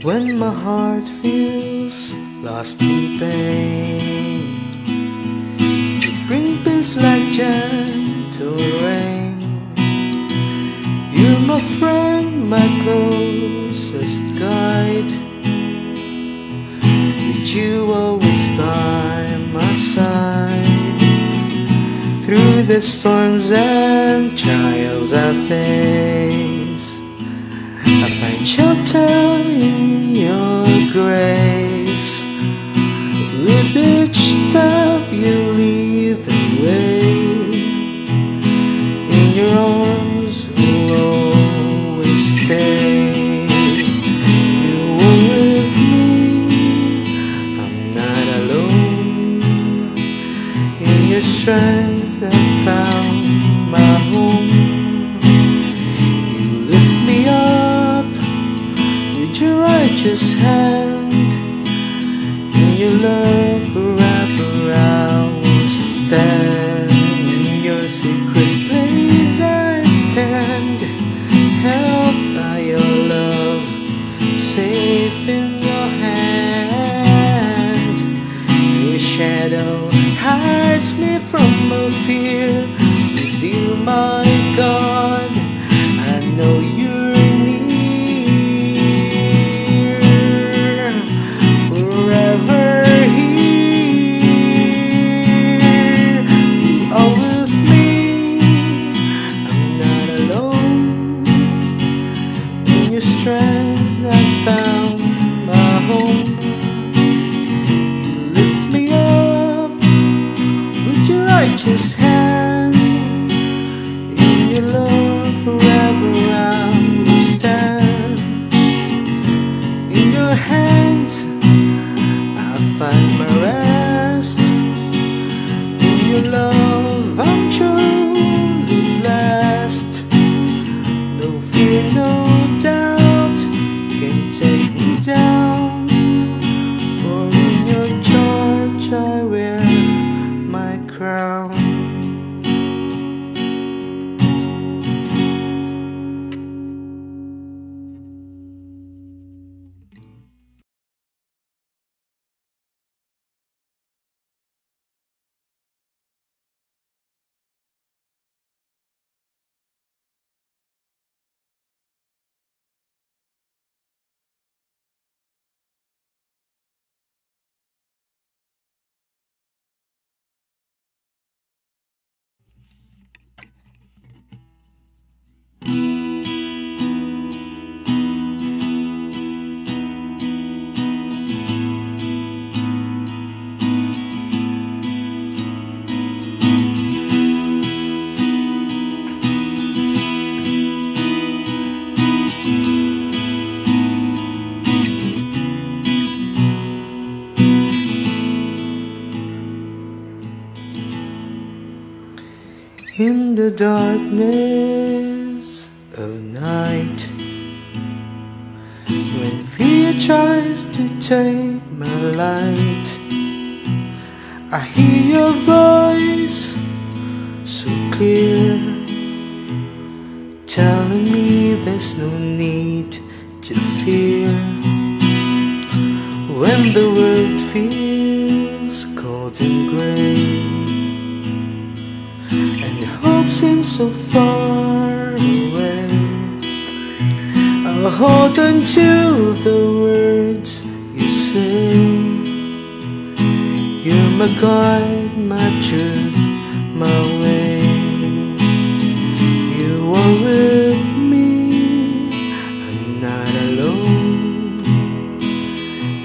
When my heart feels lost in pain, you bring peace like gentle rain. You're my friend, my closest guide. With you always by my side. Through the storms and trials I face, I find shelter in your grace. With each step you lead the way. In your arms will always stay. You were with me, I'm not alone. In your strength I found my home. You lift me up with your righteous hand. In your love forever I will stand. In your secret place I stand, held by your love, safe in your hand. Your shadow hides me from a fear. With you, my God, I know you're near. Forever here, you are with me, I'm not alone. In your strength I found my home. You lift me up with your righteous hand. In your love forever I will stand. In your hands I find my rest. In your love I'm truly blessed. No fear, no doubt can take me down. For in your charge I wear my crown. In the darkness of night, when fear tries to take my light, I hear your voice so clear, telling me there's no need to fear. When the world feels cold and grey, hope seems so far away, I'll hold on to the words you say. You're my guide, my truth, my way. You are with me, I'm not alone.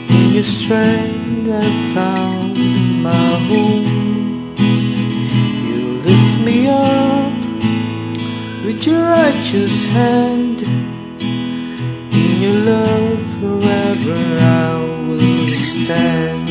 In your strength I found my home. Lift me up with your righteous hand. In your love forever I will stand.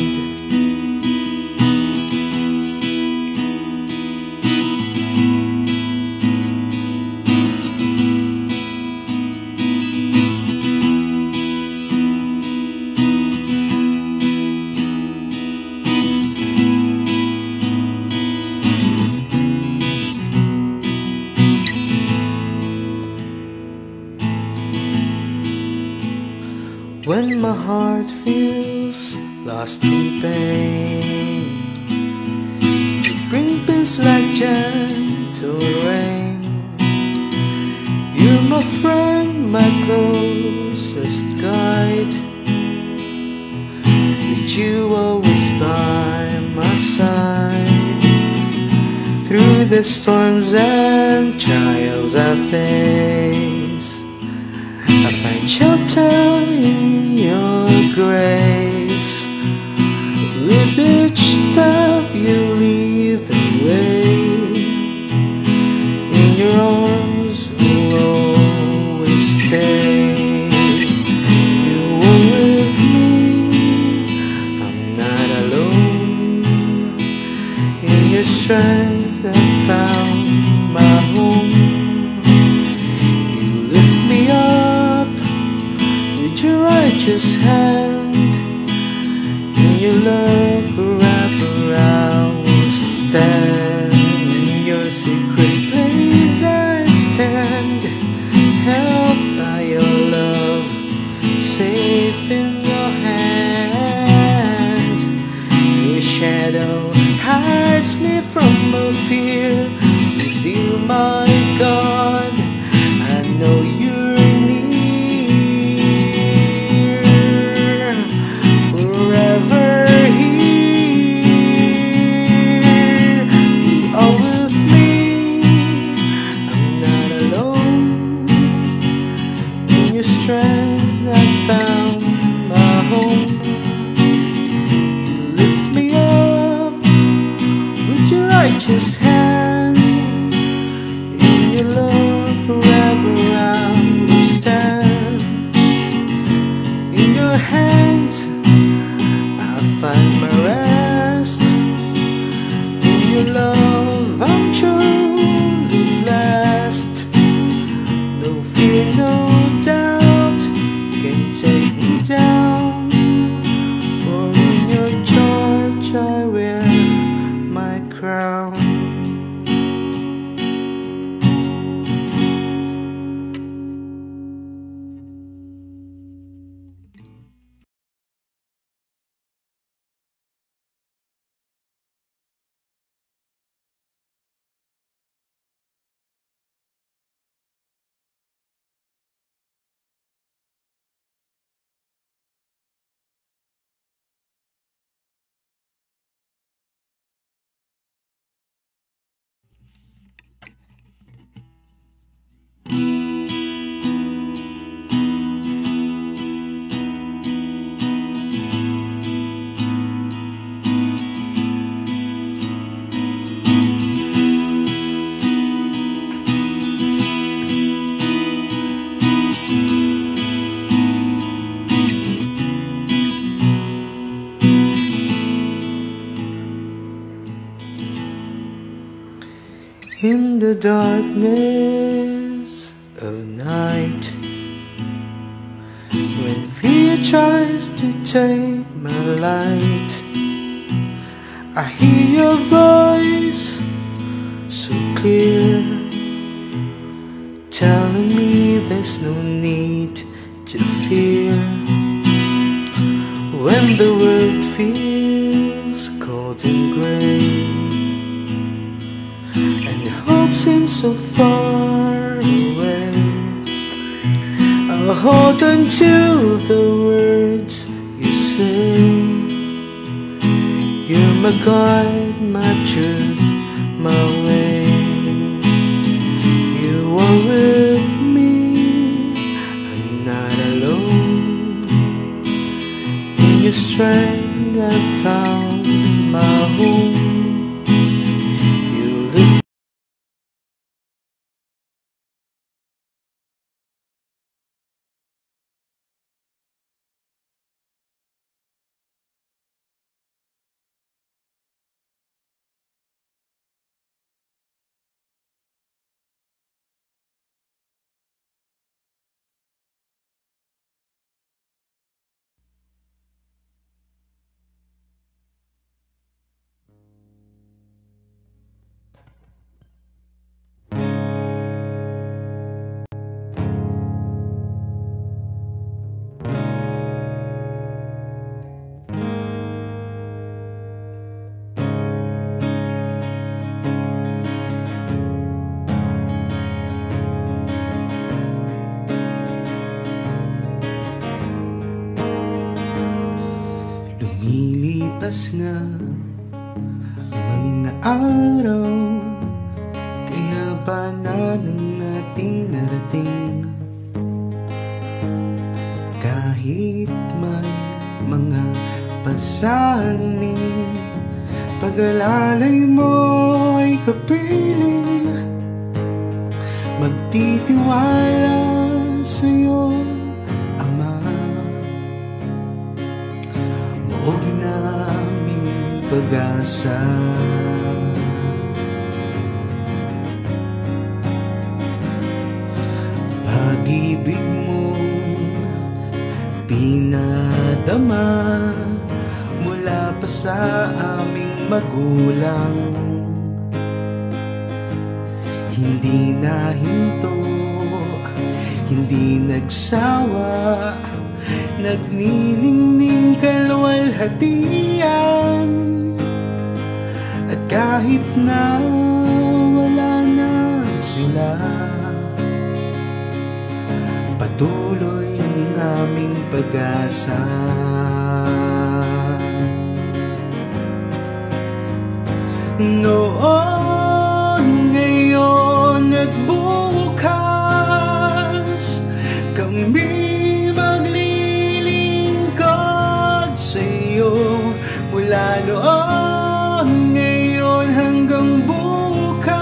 When my heart feels lost in pain, you bring peace like gentle rain. You're my friend, my closest guide. With you always by my side. Through the storms and trials I face, I find shelter in your grace. With each step you lead the way. In your arms will always stay. You are with me, I'm not alone. In your strength I found my home. You lift me up with your righteous hand. In your love forever I will stand. In your secret place I stand, held by your love, safe in your hand. Your shadow hides me from a fear. With you, my God, I know you're near. Forever here, you are with me, I'm not alone. In your strength I found my home. You lift me up with your righteous hand. In your love forever I will stand. In your hands I find my rest. In your love I'm truly blessed. No fear, no doubt can take me down. For in your charge I wear my crown. In the darkness of night, when fear tries to take my light, I hear your voice so clear, telling me there's no need to fear. When the world feels cold and grey, and hope seems so far away, I'll hold on to the words you say. You're my guide, my truth, my way. You are with me, I'm not alone. In your strength I found my home. You lift Lumipas nga mga araw, kaya ba na ng ating narating? Kahit may mga pasaning, pag-alalay mo ay kapiling. Magtitiwala sa'yo, Ama. Huwag naming pag-asa. Pag-ibig mong pinadama mula pa sa aming magulang, hindi nahinto, hindi nagsawa, nagniningning kalwalhatian. At kahit na wala na sila, patuloy ang aming pag-asa. Noon, ngayon at bukas, kami maglilingkod sa'yo. Mula noon, ngayon hanggang bukas,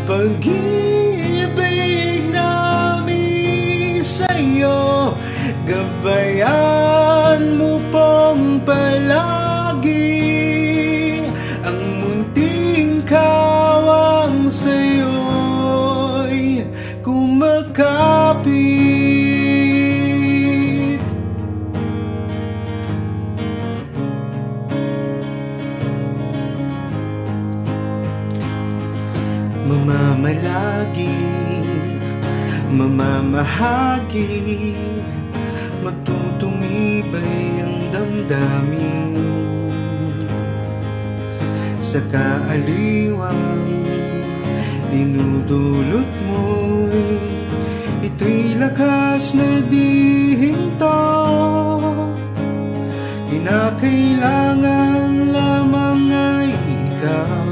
pag-ibig namin sa'yo, gabayan mo pong palagi. Ang munting kawang sa'yo'y kumakapit. Mamamalagi, mamamahagi, magtutumibay ang damdamin. Sa kaaliwang dinudulot mo'y ito'y lakas na di hinto. Kinakailangan lamang ay ikaw,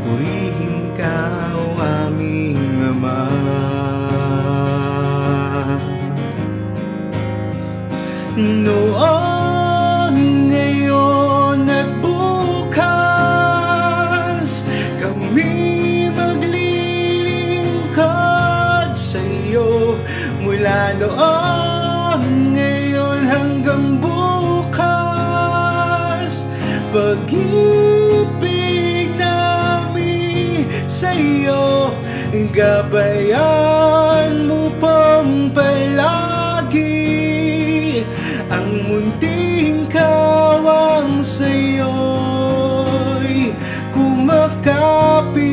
purihin ka o aming Ama. Noon, ngayon at bukas, kami maglilingkod sa'yo. Mula noon, ngayon hanggang bukas, pag-ibig namin sa'yo, gabayan mo pang palagi. Ang munting kawang sa'yo'y kumakapit.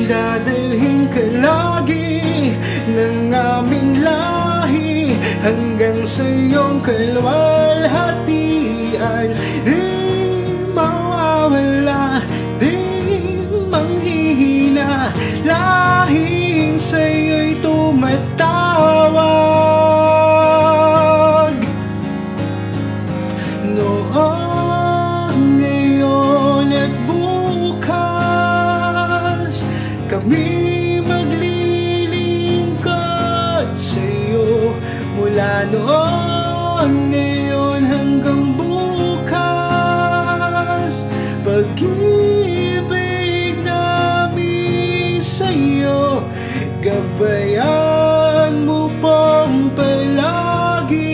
Dadalhin ka lagi ng aming lahi hanggang sa iyong kalwalhatian. Di mawawala, di manghihina, lahing sa'yo'y tumatawag. Noon, ngayon at bukas, kami maglilingkod sa'yo. Mula noon, ngayon hanggang bukas, pag-ibig namin sa'yo, gabayan mo pang palagi.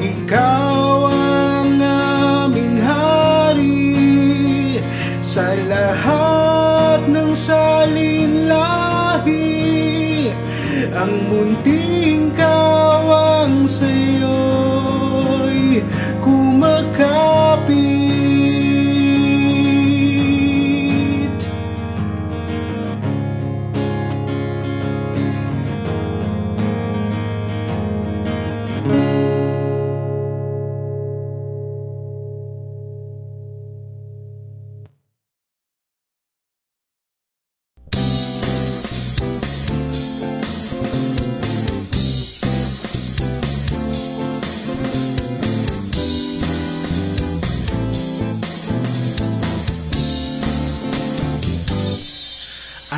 Ikaw ang aming hari sa lahat ng salinlahi. Ang munting kawang sa'yo'y kumakapit.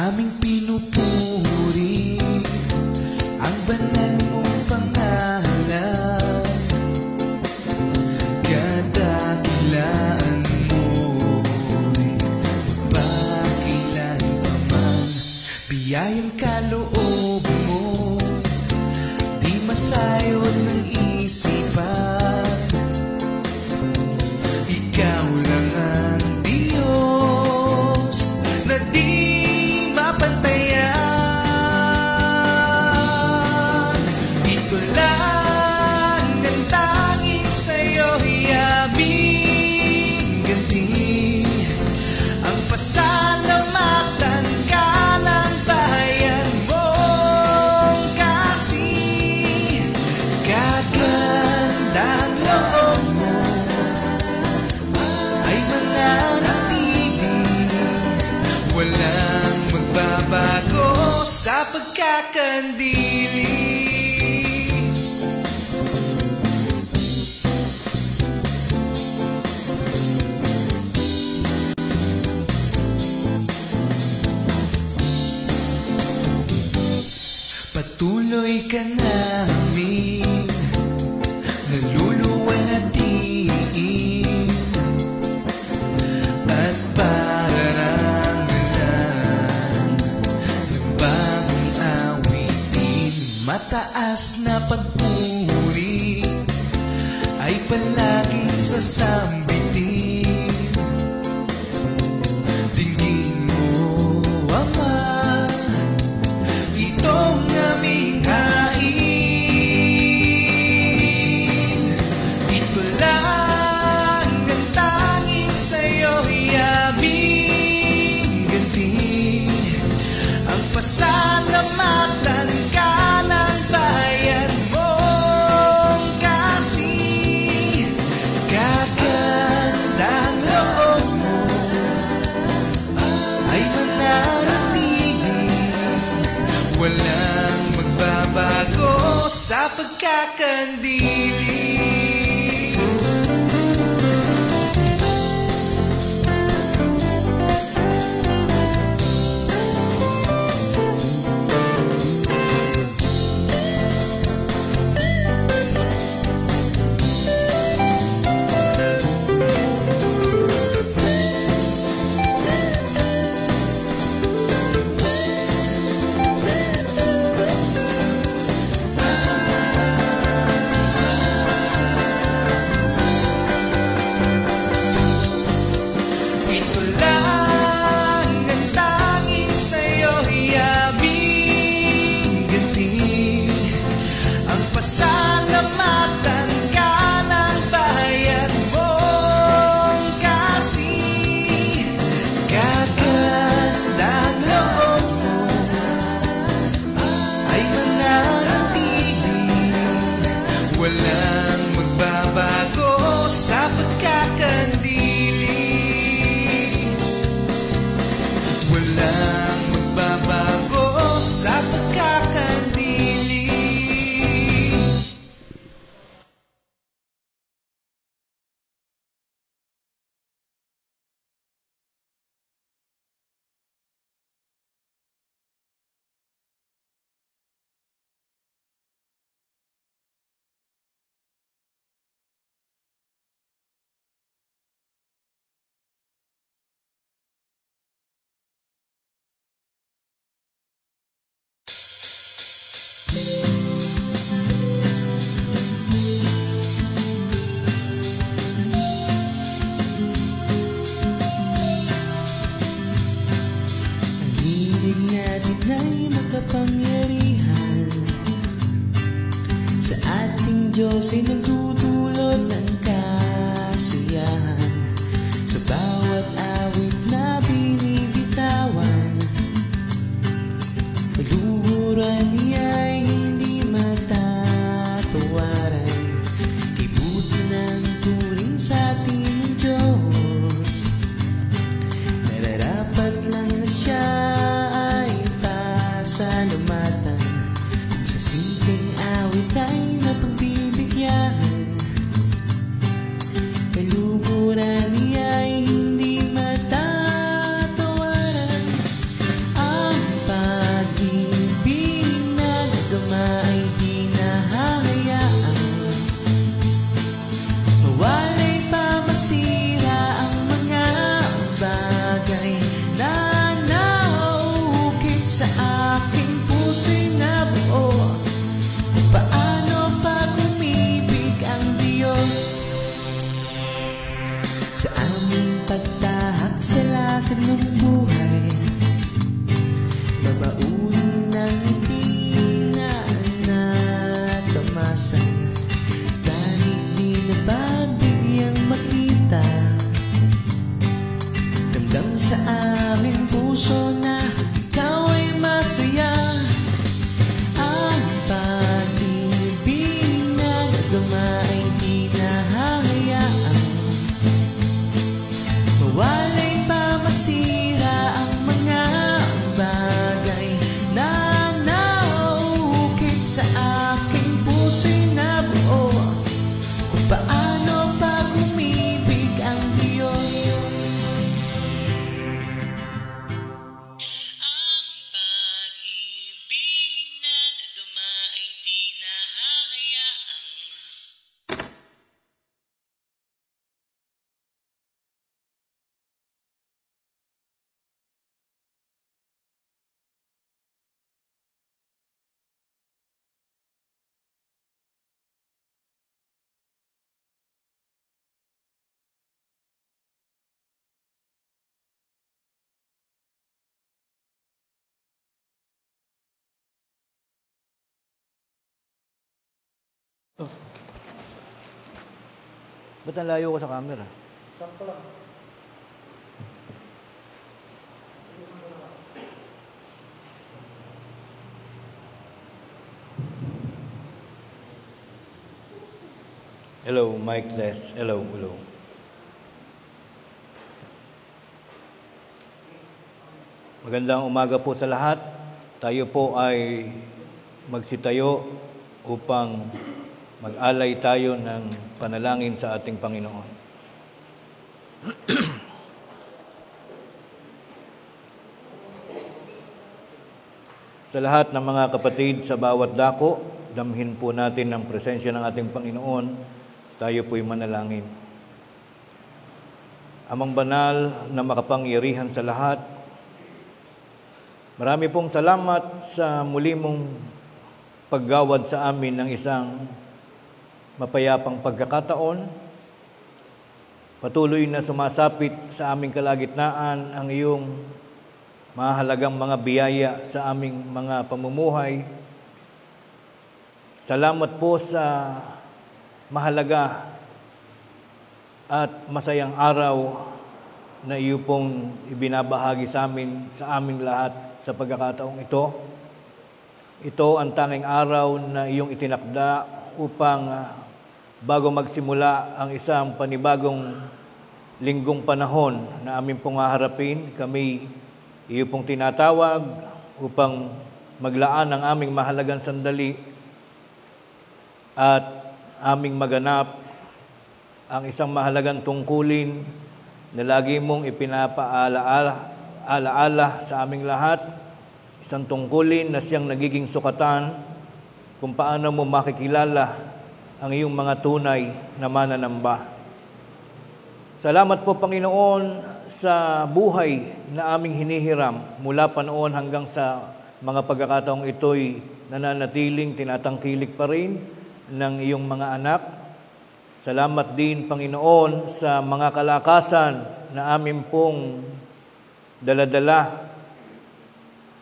aming pinupuri ang banal mong pangalan. Kadakilaan mo'y magpakilan pa man. Biyayang kaloob mo, di masayod ng isipan. Ikaw lang ang Diyos na di mapantayan. Ito lang ang tanging sa'yo'y aming ganti, ang pasalamatan ka ng bayan mong kasi. Kagandang loob mo ay mananatili, walang magbabago sa pagkakandili. Patuloy ka namin naluluwalhatiin at pararangalan ng bagong awitin. Mataas na pagpuri ay palaging sasambitin. Tingin mo, Ama, itong aming hain. Ito lang ang tanging sa'yo'y aming ganti, ang pasalamatan ka ng bayan mong kasi. Kagandang loob mo ay mananatili, walang magbabago sa pagkakandili. Ito lang ang tanging sa'yo'y aming ganti, ang pasalamatan ka ng bayan mong kasi. Kagandang loob mo ay mananatili, walang magbabago sa pagkakandili. Walang magbabago sa pagkakandili. natin ay makapangyarihan. Sa ating Diyos ay nagdudulot ng kasiyahan. Sa bawat awit na binibitawan, luhuran niya ay hindi matatawaran. Ibuti ng turing sa ating Diyos, nararapat lang na siya ay pasalamatan. Kung sa simpleng awit ay napagbibigyan, kaluhuran niya ay hindi matatawaran. Ang Ba't ang layo ko sa camera? Hello, mic test. Hello. Magandang umaga po sa lahat. Tayo po ay magsitayo upang mag-alay tayo ng panalangin sa ating Panginoon. Sa lahat ng mga kapatid sa bawat dako, damhin po natin ang presensya ng ating Panginoon. Tayo po'y manalangin. Amang banal na makapangyarihan sa lahat, marami pong salamat sa muli mong paggawad sa amin ng isang mapayapang pagkakataon. Patuloy na sumasapit sa aming kalagitnaan ang iyong mahalagang mga biyaya sa aming mga pamumuhay. Salamat po sa mahalaga at masayang araw na iyo pong ibinabahagi sa amin, sa aming lahat sa pagkakataong ito. Ito ang tanging araw na iyong itinakda upang bago magsimula ang isang panibagong linggong panahon na aming pong haharapin, kami iyo pong tinatawag upang maglaan ang aming mahalagang sandali at aming maganap ang isang mahalagang tungkulin na lagi mong ipinapaalaala sa aming lahat, isang tungkulin na siyang nagiging sukatan kung paano mo makikilala ang iyong mga tunay na mananamba. Salamat po, Panginoon, sa buhay na aming hinihiram mula pa noon hanggang sa mga pagkakataong ito'y nananatiling tinatangkilik pa rin ng iyong mga anak. Salamat din, Panginoon, sa mga kalakasan na amin pong daladala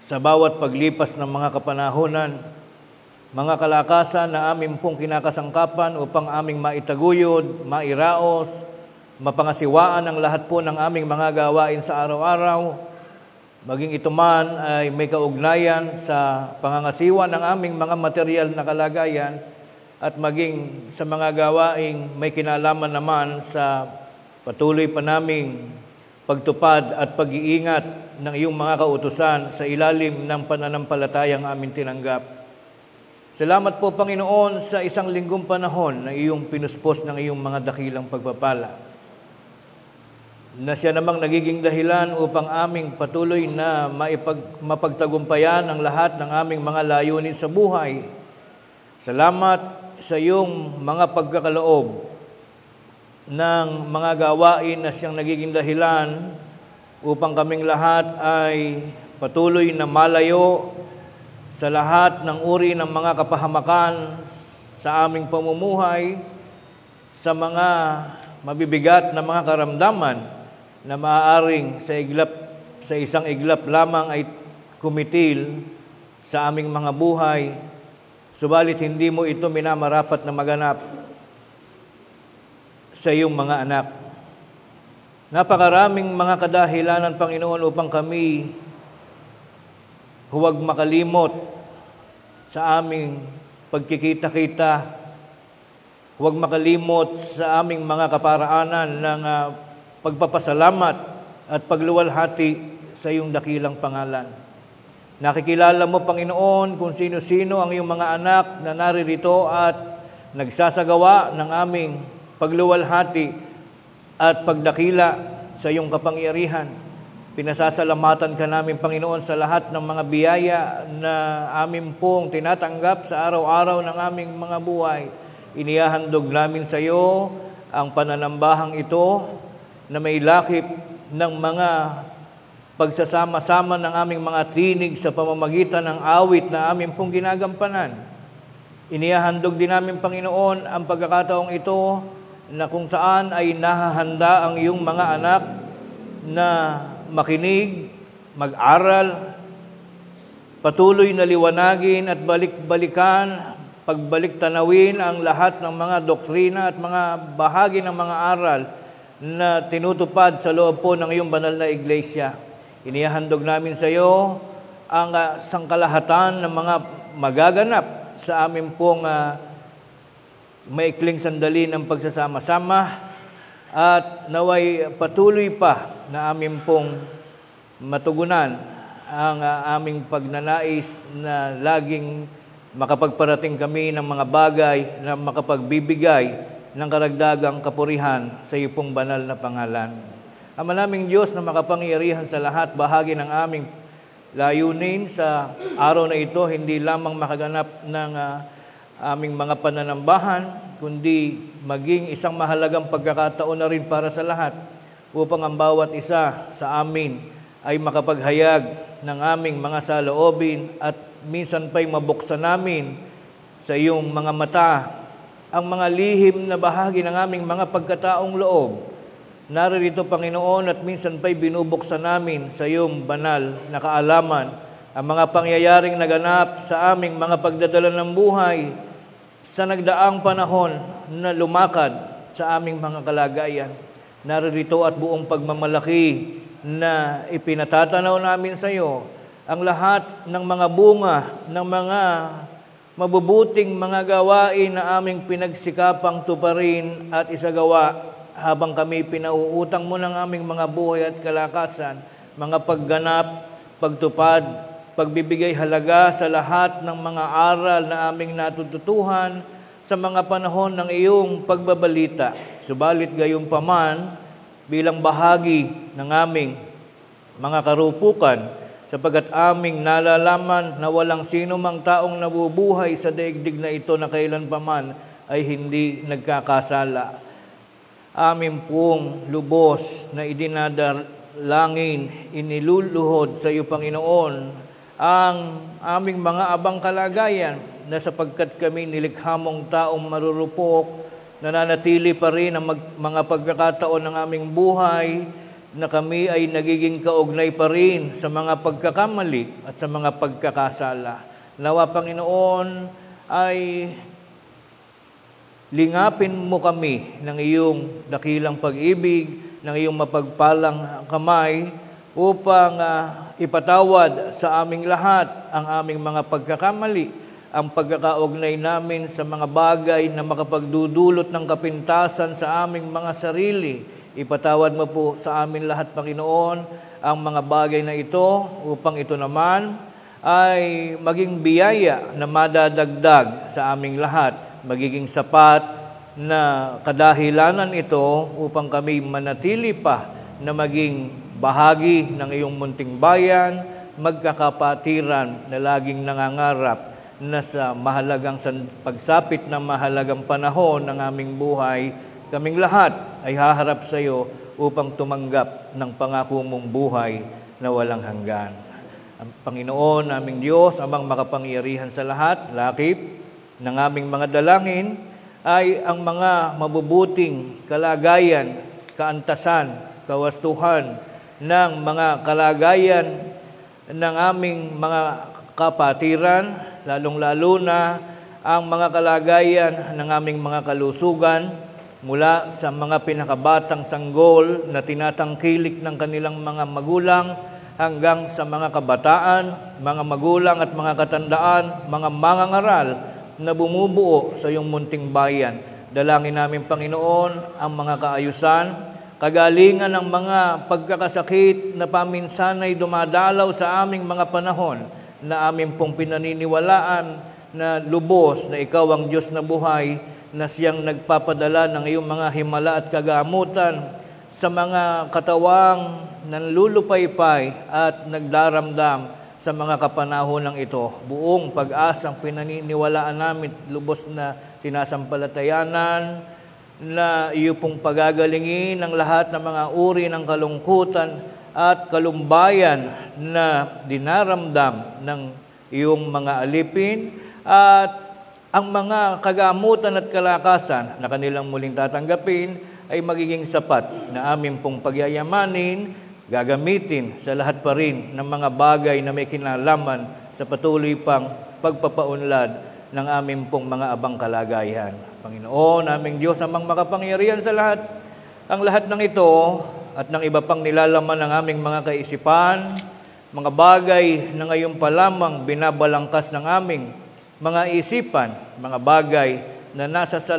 sa bawat paglipas ng mga kapanahunan, mga kalakasan na amin pong kinakasangkapan upang aming maitaguyod, mairaos, mapangasiwaan ang lahat po ng aming mga gawain sa araw-araw, maging ito man ay may kaugnayan sa pangangasiwa ng aming mga material na kalagayan, at maging sa mga gawaing may kinalaman naman sa patuloy pa naming pagtupad at pag-iingat ng iyong mga kautusan sa ilalim ng pananampalatayang aming tinanggap. Salamat po, Panginoon, sa isang linggong panahon na iyong pinuspos ng iyong mga dakilang pagpapala, na siya namang nagiging dahilan upang aming patuloy na mapagtagumpayan ang lahat ng aming mga layunin sa buhay. Salamat sa iyong mga pagkakaloob ng mga gawain na siyang nagiging dahilan upang kaming lahat ay patuloy na malayo sa lahat ng uri ng mga kapahamakan sa aming pamumuhay, sa mga mabibigat na mga karamdaman na maaaring sa isang iglap lamang ay kumitil sa aming mga buhay. Subalit hindi mo ito minamarapat na maganap sa iyong mga anak. Napakaraming mga kadahilanan, Panginoon, upang kami huwag makalimot sa aming pagkikita-kita, huwag makalimot sa aming mga kaparaanan ng pagpapasalamat at pagluwalhati sa iyong dakilang pangalan. Nakikilala mo, Panginoon, kung sino-sino ang iyong mga anak na naririto at nagsasagawa ng aming pagluwalhati at pagdakila sa iyong kapangyarihan. Pinasasalamatan ka namin, Panginoon, sa lahat ng mga biyaya na amin pong tinatanggap sa araw-araw ng aming mga buhay. Inihahandog namin sa iyo ang pananambahang ito na may lakip ng mga pagsasama-sama ng aming mga tinig sa pamamagitan ng awit na aming pong ginagampanan. Inihahandog din namin, Panginoon, ang pagkakataong ito na kung saan ay nahahanda ang iyong mga anak na makinig, mag-aral, patuloy na liwanagin at balik-balikan pagbalik tanawin ang lahat ng mga doktrina at mga bahagi ng mga aral na tinutupad sa loob po ng iyong banal na iglesia. Inihahandog namin sa iyo ang sangkalahatan ng mga magaganap sa amin pong maikling sandali ng pagsasama-sama at naway patuloy pa na amin pong matugunan ang aming pagnanais na laging makapagparating kami ng mga bagay na makapagbibigay ng karagdagang kapurihan sa iyo pong banal na pangalan. Ama naming Diyos na makapangyarihan sa lahat, bahagi ng aming layunin sa araw na ito, hindi lamang makaganap ng aming mga pananambahan, kundi maging isang mahalagang pagkakataon na rin para sa lahat upang ang bawat isa sa amin ay makapaghayag ng aming mga saloobin at minsan pa'y mabuksan namin sa iyong mga mata ang mga lihim na bahagi ng aming mga pagkataong loob. Naririto, Panginoon, at minsan pa'y binubuksan namin sa iyong banal na kaalaman ang mga pangyayaring naganap sa aming mga pagdadala ng buhay sa nagdaang panahon na lumakad sa aming mga kalagayan. Naririto at buong pagmamalaki na ipinatatanaw namin sa iyo ang lahat ng mga bunga ng mga mabubuting mga gawain na aming pinagsikapang tuparin at isagawa habang kami pinauutang mo ng aming mga buhay at kalakasan, mga pagganap, pagtupad, pagbibigay halaga sa lahat ng mga aral na aming natututuhan sa mga panahon ng iyong pagbabalita. Subalit gayon paman, bilang bahagi ng aming mga karupukan, sapagkat aming nalalaman na walang sino mang taong nabubuhay sa daigdig na ito na kailanpaman ay hindi nagkakasala. Amin pong lubos na idinadalangin, iniluluhod sa iyo, Panginoon, ang aming mga abang kalagayan na sapagkat kami nilikhamong taong marurupok, nananatili pa rin ang mga pagkakataon ng aming buhay na kami ay nagiging kaugnay pa rin sa mga pagkakamali at sa mga pagkakasala. Nawa, Panginoon, ay lingapin mo kami ng iyong dakilang pag-ibig, ng iyong mapagpalang kamay upang ipatawad sa aming lahat ang aming mga pagkakamali, ang pagkakaugnay namin sa mga bagay na makapagdudulot ng kapintasan sa aming mga sarili. Ipatawad mo po sa amin lahat, Panginoon, ang mga bagay na ito upang ito naman ay maging biyaya na madadagdag sa aming lahat, magiging sapat na kadahilanan ito upang kami manatili pa na maging bahagi ng iyong munting bayan, magkakapatiran na laging nangangarap na sa mahalagang pagsapit ng mahalagang panahon ng aming buhay, kaming lahat ay haharap sa iyo upang tumanggap ng pangako mong buhay na walang hanggan. Ang Panginoon, aming Diyos, amang makapangyarihan sa lahat, lakip ng aming mga dalangin ay ang mga mabubuting kalagayan, kaantasan, kawastuhan ng mga kalagayan ng aming mga kapatiran, lalong-lalo na ang mga kalagayan ng aming mga kalusugan, mula sa mga pinakabatang sanggol na tinatangkilik ng kanilang mga magulang hanggang sa mga kabataan, mga magulang at mga katandaan, mga mangangaral na bumubuo sa iyong munting bayan. Dalangin namin, Panginoon, ang mga kaayusan, kagalingan ng mga pagkakasakit na paminsan ay dumadalaw sa aming mga panahon na amin pong pinaniniwalaan na lubos na ikaw ang Diyos na buhay, na siyang nagpapadala ng iyong mga himala at kagamutan sa mga katawang nanlulupaypay at nagdaramdam sa mga kapanahonang ito. Buong pag-asang pinaniniwalaan namin, lubos na sinasampalatayanan, na iyo pong pagagalingin ang lahat ng mga uri ng kalungkutan at kalumbayan na dinaramdam ng iyong mga alipin, at ang mga kagamutan at kalakasan na kanilang muling tatanggapin ay magiging sapat na amin pong pagyayamanin, gagamitin sa lahat pa rin ng mga bagay na may kinalaman sa patuloy pang pagpapaunlad ng aming pong mga abang kalagayan. Panginoon, aming Diyos, amang makapangyarihan sa lahat, ang lahat ng ito at ng iba pang nilalaman ng aming mga kaisipan, mga bagay na ngayon pa lamang binabalangkas ng aming mga isipan, mga bagay na nasa sa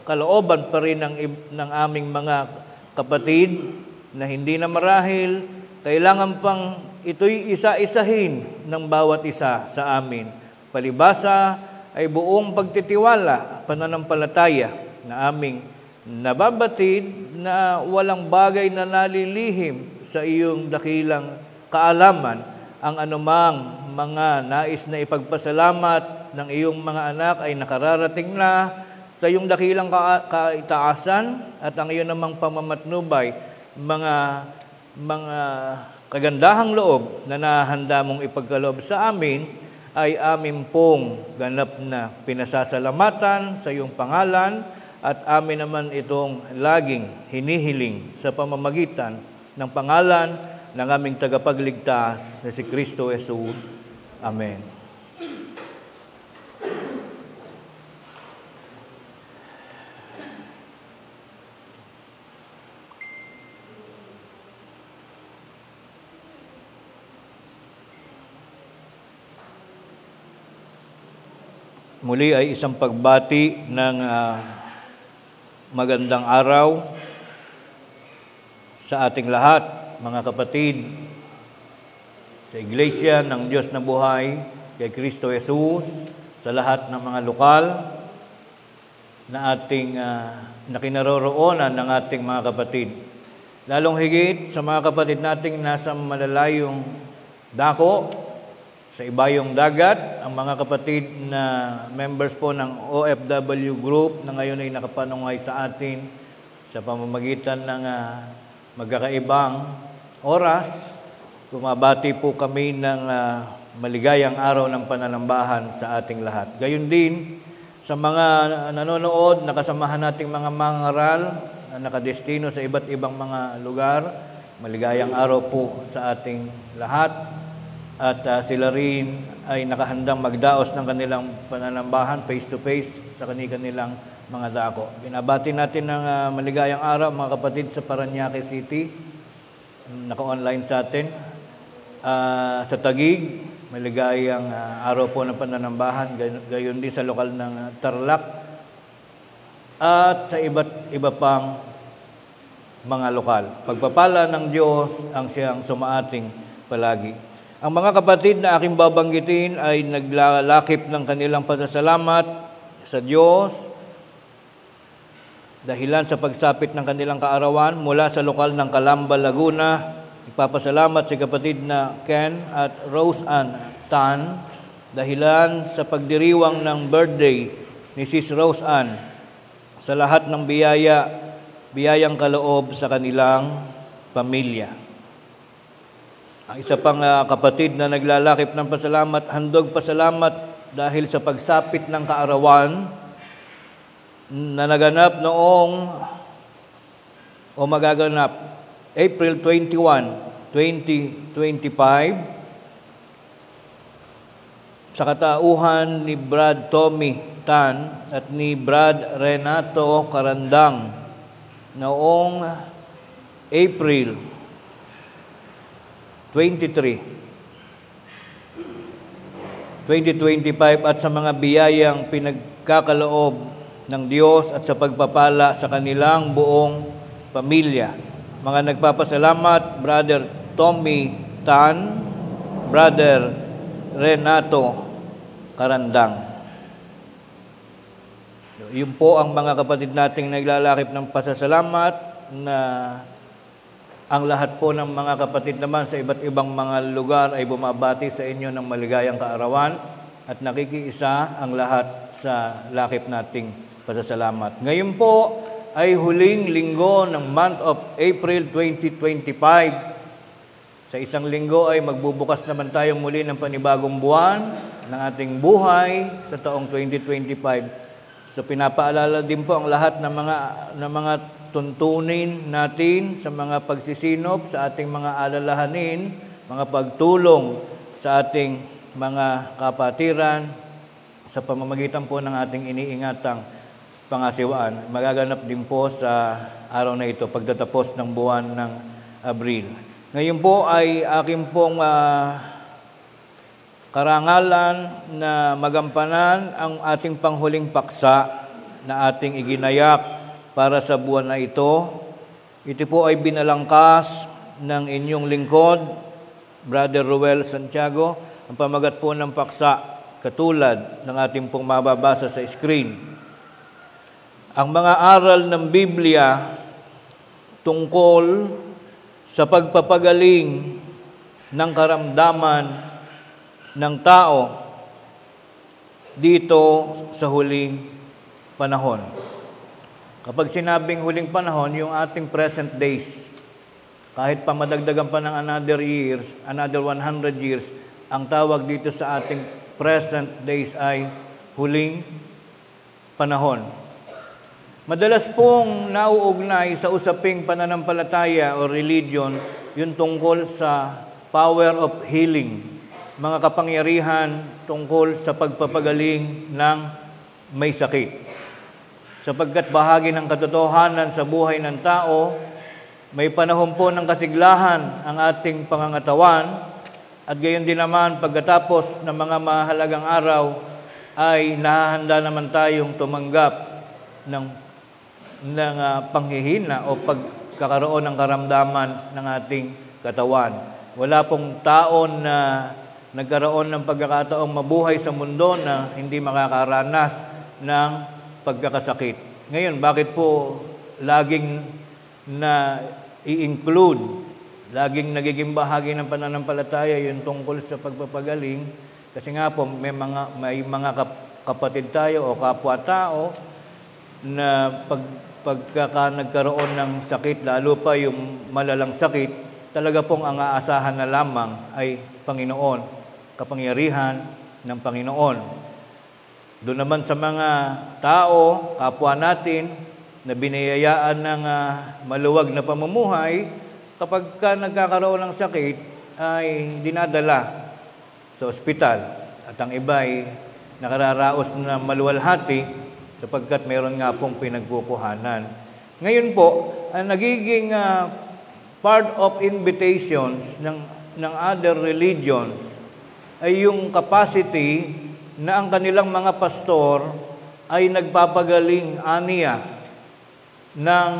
kalooban pa rin ng aming mga kapatid na hindi na marahil, kailangan pang ito'y isa-isahin ng bawat isa sa amin. Palibasa ay buong pagtitiwala, pananampalataya na aming nababatid na walang bagay na nalilihim sa iyong dakilang kaalaman ang anumang mga nais na ipagpasalamat ng iyong mga anak ay nakararating na sa iyong dakilang kaitaasan at ang iyong namang pamamatnubay, mga kagandahang loob na nahanda mong ipagkaloob sa amin ay amin pong ganap na pinasasalamatan sa iyong pangalan at amin naman itong laging hinihiling sa pamamagitan ng pangalan ng aming tagapagligtas na si Kristo Jesus. Amen. Muli ay isang pagbati ng magandang araw sa ating lahat, mga kapatid, sa Iglesia ng Diyos na buhay, kay Kristo Jesus, sa lahat ng mga lokal na ating nakinaroroonan ng ating mga kapatid. Lalong higit sa mga kapatid nating nasa malalayong dako, sa ibayong dagat, ang mga kapatid na members po ng OFW group na ngayon ay nakapanungay sa atin sa pamamagitan ng magkakaibang oras. Bumabati po kami ng maligayang araw ng pananambahan sa ating lahat. Gayon din sa mga nanonood, nakasamahan nating mga mangaral na nakadestino sa iba't ibang mga lugar, maligayang araw po sa ating lahat. At sila rin ay nakahandang magdaos ng kanilang pananambahan face-to-face sa kanilang mga dako. Binabati natin ng maligayang araw mga kapatid sa Parañaque City, naka-online sa atin. Sa Taguig, maligayang araw po ng pananambahan, gayon din sa lokal ng Tarlac at sa iba't iba pang mga lokal. Pagpapala ng Diyos ang siyang sumaating palagi. Ang mga kapatid na aking babanggitin ay naglalakip ng kanilang pasasalamat sa Diyos dahilan sa pagsapit ng kanilang kaarawan mula sa lokal ng Calamba, Laguna. Ipapasalamat si kapatid na Ken at Rose Ann Tan dahilan sa pagdiriwang ng birthday ni Sis Rose Ann sa lahat ng biyayang kaloob sa kanilang pamilya. Ang isa pang kapatid na naglalakip ng pasalamat, handog pasalamat dahil sa pagsapit ng kaarawan na naganap noong o magaganap April 21, 2025 sa katauhan ni Brad Tommy Tan at ni Brad Renato Karandang noong April 2025 at sa mga biyayang pinagkakaloob ng Diyos at sa pagpapala sa kanilang buong pamilya. Mga nagpapasalamat, Brother Tommy Tan, Brother Renato Karandang. Yun po ang mga kapatid nating naglalakip ng pasasalamat na ang lahat po ng mga kapatid naman sa iba't ibang mga lugar ay bumabati sa inyo ng maligayang kaarawan at nakikiisa ang lahat sa lakip nating pasasalamat. Ngayon po ay huling linggo ng month of April 2025. Sa isang linggo ay magbubukas naman tayo muli ng panibagong buwan ng ating buhay sa taong 2025. So pinapaalala din po ang lahat ng mga tuntunin natin sa mga pagsisinop, sa ating mga alalahanin, mga pagtulong sa ating mga kapatiran, sa pamamagitan po ng ating iniingatang pangasiwaan, magaganap din po sa araw na ito, pagtatapos ng buwan ng Abril. Ngayon po ay aking pong karangalan na magampanan ang ating panghuling paksa na ating iginayak para sa buwan na ito. Ito po ay binalangkas ng inyong lingkod, Brother Ruel Santiago. Ang pamagat po ng paksa, katulad ng ating pong mababasa sa screen. Ang mga aral ng Biblia tungkol sa pagpapagaling ng karamdaman ng tao dito sa huling panahon. Kapag sinabing huling panahon, yung ating present days, kahit pa madagdagan pa ng another 100 years, ang tawag dito sa ating present days ay huling panahon. Madalas pong nauugnay sa usaping pananampalataya o religion yung tungkol sa power of healing, mga kapangyarihan tungkol sa pagpapagaling ng may sakit. Sapagkat bahagi ng katotohanan sa buhay ng tao, may panahon po ng kasiglahan ang ating pangangatawan, at gayon din naman pagkatapos ng mga mahalagang araw ay nahahanda naman tayong tumanggap ng panghihina o pagkakaroon ng karamdaman ng ating katawan. Wala pong tao na nagkaroon ng pagkakataong mabuhay sa mundo na hindi makakaranas ng pagkakasakit. Ngayon, bakit po laging i-include, laging nagiging bahagi ng pananampalataya yung tungkol sa pagpapagaling? Kasi nga po, may mga kapatid tayo o kapwa-tao na pagka nagkaroon ng sakit, lalo pa yung malalang sakit, talaga pong ang aasahan na lamang ay Panginoon, kapangyarihan ng Panginoon. Doon naman sa mga tao, kapwa natin, na biniyayaan ng maluwag na pamumuhay, kapag nagkakaroon ng sakit, ay dinadala sa ospital. At ang iba ay nakararaos na maluwalhati, sapagkat mayroon nga pong pinagkukuhanan. Ngayon po, ang nagiging part of invitations ng other religions ay yung capacity na ang kanilang mga pastor ay nagpapagaling aniya ng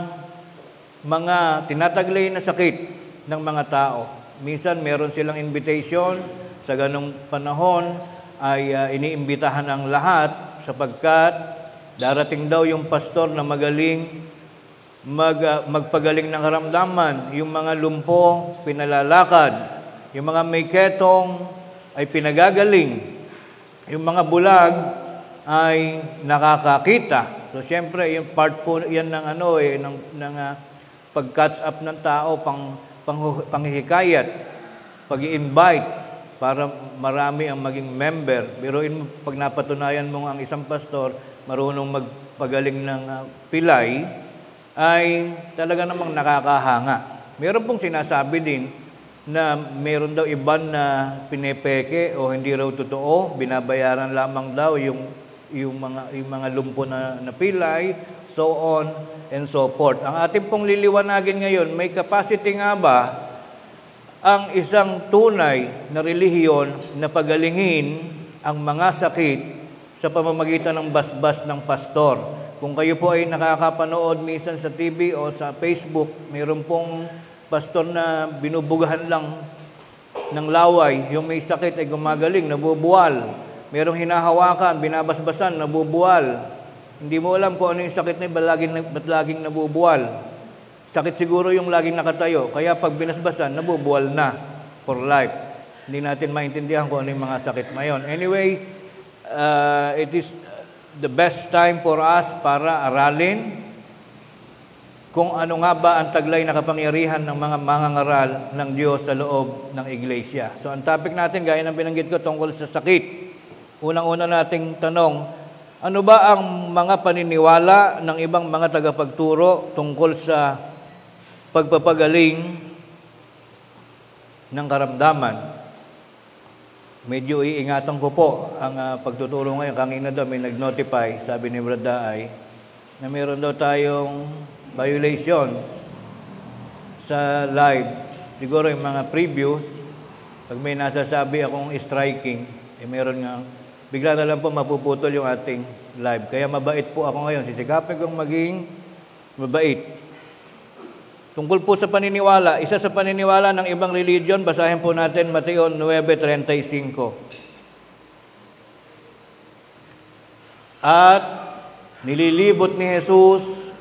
mga tinataglay na sakit ng mga tao. Minsan meron silang invitation, sa ganong panahon ay iniimbitahan ang lahat sapagkat darating daw yung pastor na magaling magpagaling ng karamdaman. Yung mga lumpo, pinalalakad. Yung mga may ketong ay pinagagaling. Yung mga bulag ay nakakakita. So, siyempre, yung part po yan ng pag-catch up ng tao, panghihikayat, pag-i-invite para marami ang maging member. Pero pag napatunayan mo ang isang pastor, marunong magpagaling ng pilay, ay talaga namang nakakahanga. Meron pong sinasabi din na meron daw iban na pinepeke o hindi raw totoo, binabayaran lamang daw yung mga lumpo na pilay, so on and so forth. Ang ating pong liliwanagin ngayon, may capacity nga ba ang isang tunay na relihiyon na pagalingin ang mga sakit sa pamamagitan ng basbas ng pastor? Kung kayo po ay nakakapanood minsan sa TV o sa Facebook, mayroon pong pastor na binubugahan lang ng laway, yung may sakit ay gumagaling, nabubuwal. Merong hinahawakan, binabasbasan, nabubuwal. Hindi mo alam kung ano yung sakit na ba't laging nabubuwal. Sakit siguro yung laging nakatayo, kaya pag binasbasan, nabubuwal na for life. Hindi natin maintindihan kung ano yung mga sakit na yun. Anyway, it is the best time for us para aralin kung ano nga ba ang taglay na kapangyarihan ng mga mangangaral ng Diyos sa loob ng iglesia. So, ang topic natin, gaya ng binanggit ko, tungkol sa sakit. Unang-una nating tanong, ano ba ang mga paniniwala ng ibang mga tagapagturo tungkol sa pagpapagaling ng karamdaman? medyo iingatan ko po ang pagtuturo ngayon. Kanina daw may nag-notify, sabi ni Brad Daay, na meron daw tayong violation sa live. Siguro yung mga previews, pag may nasasabi akong striking, meron nga, bigla na lang po mapuputol yung ating live. Kaya mabait po ako ngayon. Sisikapin kong maging mabait. Tungkol po sa paniniwala, isa sa paniniwala ng ibang religion, basahin po natin Mateo 9:35. At nililibot ni Jesus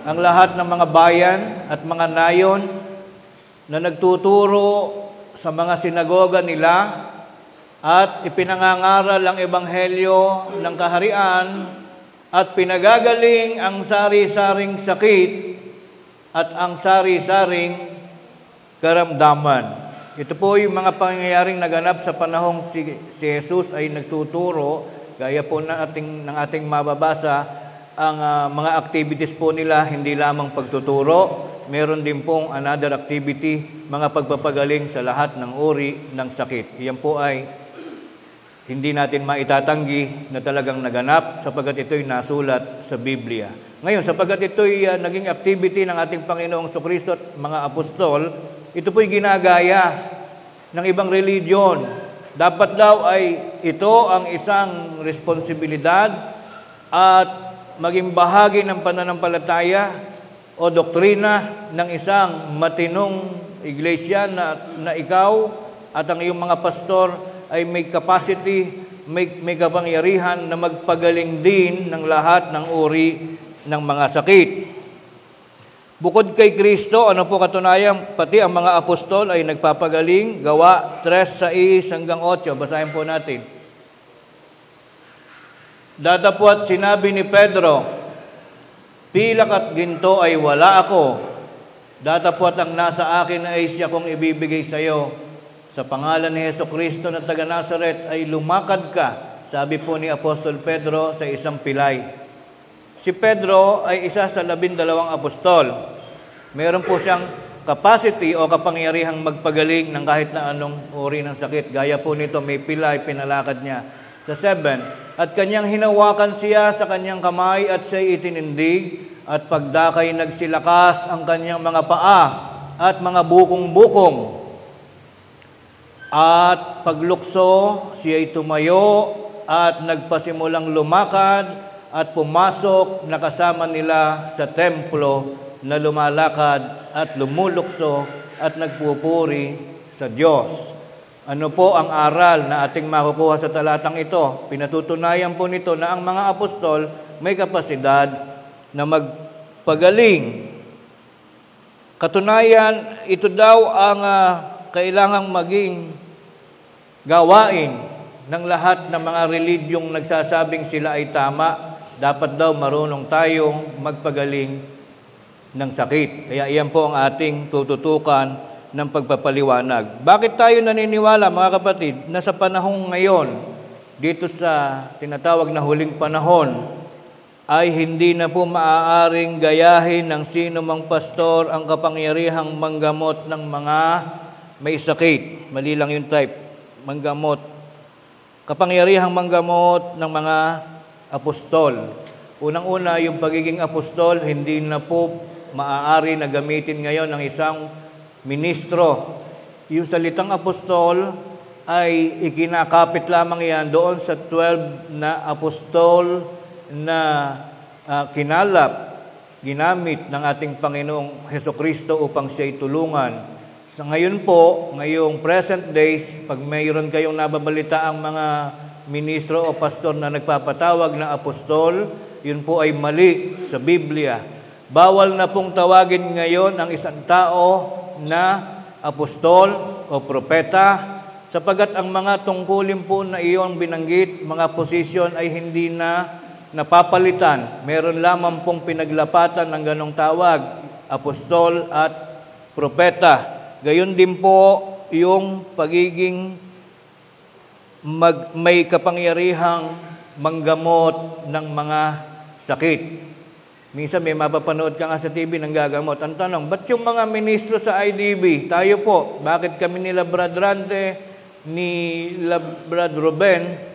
ang lahat ng mga bayan at mga nayon na nagtuturo sa mga sinagoga nila at ipinangangaral ang ebanghelyo ng kaharian at pinagagaling ang sari-saring sakit at ang sari-saring karamdaman. Ito po yung mga pangyayaring naganap sa panahong si Jesus ay nagtuturo. Gaya po ng ating mababasa, ang mga activities po nila, hindi lamang pagtuturo, meron din pong another activity, mga pagpapagaling sa lahat ng uri ng sakit. Iyan po ay hindi natin maitatanggi na talagang naganap sapagkat ito'y nasulat sa Biblia. Ngayon, sapagkat ito'y naging activity ng ating Panginoong Jesucristo at mga apostol, ito po'y ginagaya ng ibang religion. Dapat daw ay ito ang isang responsibilidad at maging bahagi ng pananampalataya o doktrina ng isang matinong iglesia na ikaw at ang iyong mga pastor ay may capacity, may kapangyarihan na magpagaling din ng lahat ng uri ng mga sakit. Bukod kay Kristo, ano po katunayan? Pati ang mga apostol ay nagpapagaling. Gawa 3:6-8. Basahin po natin. Datapwat sinabi ni Pedro, pilak at ginto ay wala ako. Datapwat ang nasa akin ay siya kong ibibigay sa iyo. Sa pangalan ni Jesucristo na taga Nazaret ay lumakad ka, sabi po ni Apostol Pedro sa isang pilay. Si Pedro ay isa sa 12 apostol. Meron po siyang capacity o kapangyarihang magpagaling ng kahit na anong uri ng sakit. Gaya po nito, may pilay, pinalakad niya. Sa 7, at kanyang hinawakan siya sa kanyang kamay at siya'y itinindig, at pagdakay nagsilakas ang kanyang mga paa at mga bukong-bukong. At paglukso, siya'y tumayo at nagpasimulang lumakad at pumasok na kasama nila sa templo na lumalakad at lumulukso at nagpupuri sa Diyos. Ano po ang aral na ating makukuha sa talatang ito? Pinatutunayan po nito na ang mga apostol may kapasidad na magpagaling. Katunayan, ito daw ang kailangang maging gawain ng lahat ng mga religyong nagsasabing sila ay tama. Dapat daw marunong tayong magpagaling ng sakit. Kaya iyan po ang ating tututukan ng pagpapaliwanag. Bakit tayo naniniwala, mga kapatid, na sa panahong ngayon, dito sa tinatawag na huling panahon, ay hindi na po maaaring gayahin ng sino mang pastor ang kapangyarihang manggamot ng mga may sakit. Mali lang yung type. Manggamot. Kapangyarihang manggamot ng mga apostol. Unang-una, yung pagiging apostol, hindi na po maaari na gamitin ngayon ng isang ministro. Yung salitang apostol ay ikinakapit lamang yan doon sa 12 na apostol na kinalap, ginamit ng ating Panginoong Hesukristo upang siya'y tulungan. Sa ngayon po, ngayong present days, pag mayroon kayong nababalita ang mga ministro o pastor na nagpapatawag na apostol, yun po ay mali sa Biblia. Bawal na pong tawagin ngayon ang isang tao na apostol o propeta, sapagat ang mga tungkulin po na iyong binanggit, mga posisyon ay hindi na napapalitan. Meron lamang pong pinaglapatan ng ganong tawag, apostol at propeta. Gayon din po yung pagiging may kapangyarihang manggamot ng mga sakit. Minsan may mapapanood ka nga sa TV ng gagamot. Ang tanong, ba't yung mga ministro sa IDB, tayo po, bakit kami nila Brad Rante, ni Brad Ruben,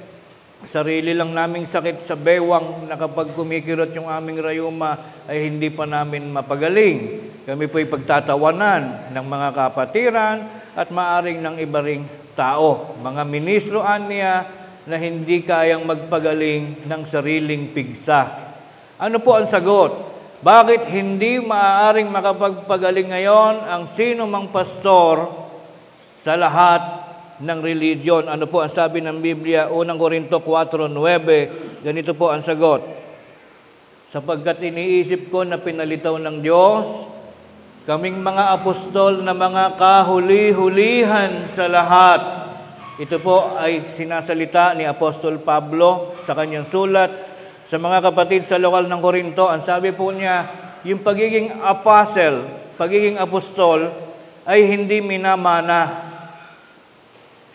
sarili lang naming sakit sa bewang na kapag kumikirot yung aming rayuma ay hindi pa namin mapagaling. Kami po'y pagtatawanan ng mga kapatiran at maaring ng iba ring tao. Mga ministro niya na hindi kayang magpagaling ng sariling pigsa. Ano po ang sagot? Bakit hindi maaaring makapagpagaling ngayon ang sino mang pastor sa lahat ng religion? Ano po ang sabi ng Biblia? 1 Corinto 4:9. Ganito po ang sagot. Sapagkat iniisip ko na pinalitaw ng Diyos kaming mga apostol na mga kahuli-hulihan sa lahat. Ito po ay sinasalita ni Apostol Pablo sa kanyang sulat sa mga kapatid sa lokal ng Corinto. Ang sabi po niya, yung pagiging apostle, pagiging apostol ay hindi minamana.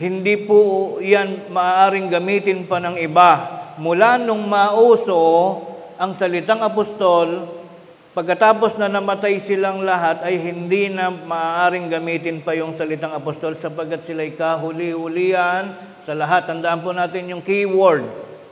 Hindi po yan maaaring gamitin pa ng iba. Mula nung mauso ang salitang apostol, pagkatapos na namatay silang lahat, ay hindi na maaaring gamitin pa yung salitang apostol sapagkat sila'y kahuli-hulihan sa lahat. Tandaan po natin yung keyword,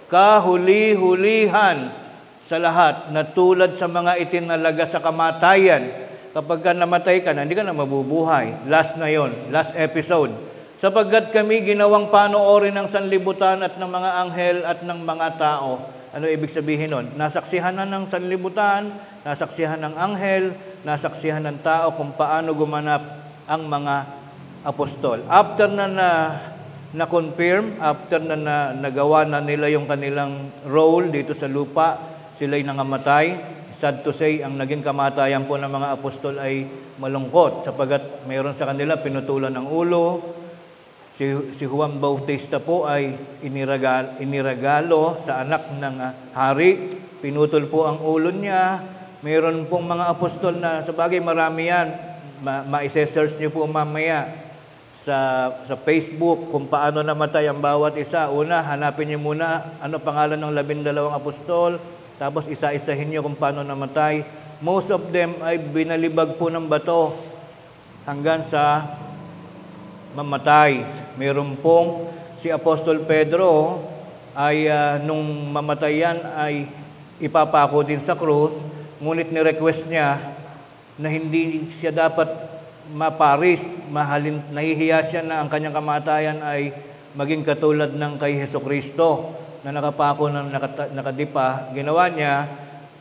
kahuli-hulihan sa lahat, na tulad sa mga itinalaga sa kamatayan. Kapag ka namatay ka na, hindi ka na mabubuhay. Last na yon, last episode. Sapagkat kami ginawang panoorin ng sanlibutan at ng mga anghel at ng mga tao. Ano ibig sabihin nun? Nasaksihan na ng sanlibutan, nasaksihan ng anghel, nasaksihan ng tao kung paano gumanap ang mga apostol. After na-confirm, after na nagawa na nila yung kanilang role dito sa lupa, sila'y nangamatay. Sad to say, ang naging kamatayan po ng mga apostol ay malungkot sapagkat mayroon sa kanila pinutulan ng ulo. Si Juan Bautista po ay iniragalo sa anak ng hari. Pinutol po ang ulo niya. Mayroon pong mga apostol na, sa bagay marami yan, ma-search niyo po mamaya sa Facebook kung paano namatay ang bawat isa. Una, hanapin niyo muna ano pangalan ng 12 apostol, tapos isa-isahin niyo kung paano namatay. Most of them ay binalibag po ng bato hanggang sa mamatay. Meron pong si Apostol Pedro ay nung mamatay yan ay ipapako din sa krus, ngunit ni-request niya na hindi siya dapat maparis, nahihiya siya na ang kanyang kamatayan ay maging katulad ng kay Hesukristo na nakapako ng nakadipa. Ginawa niya,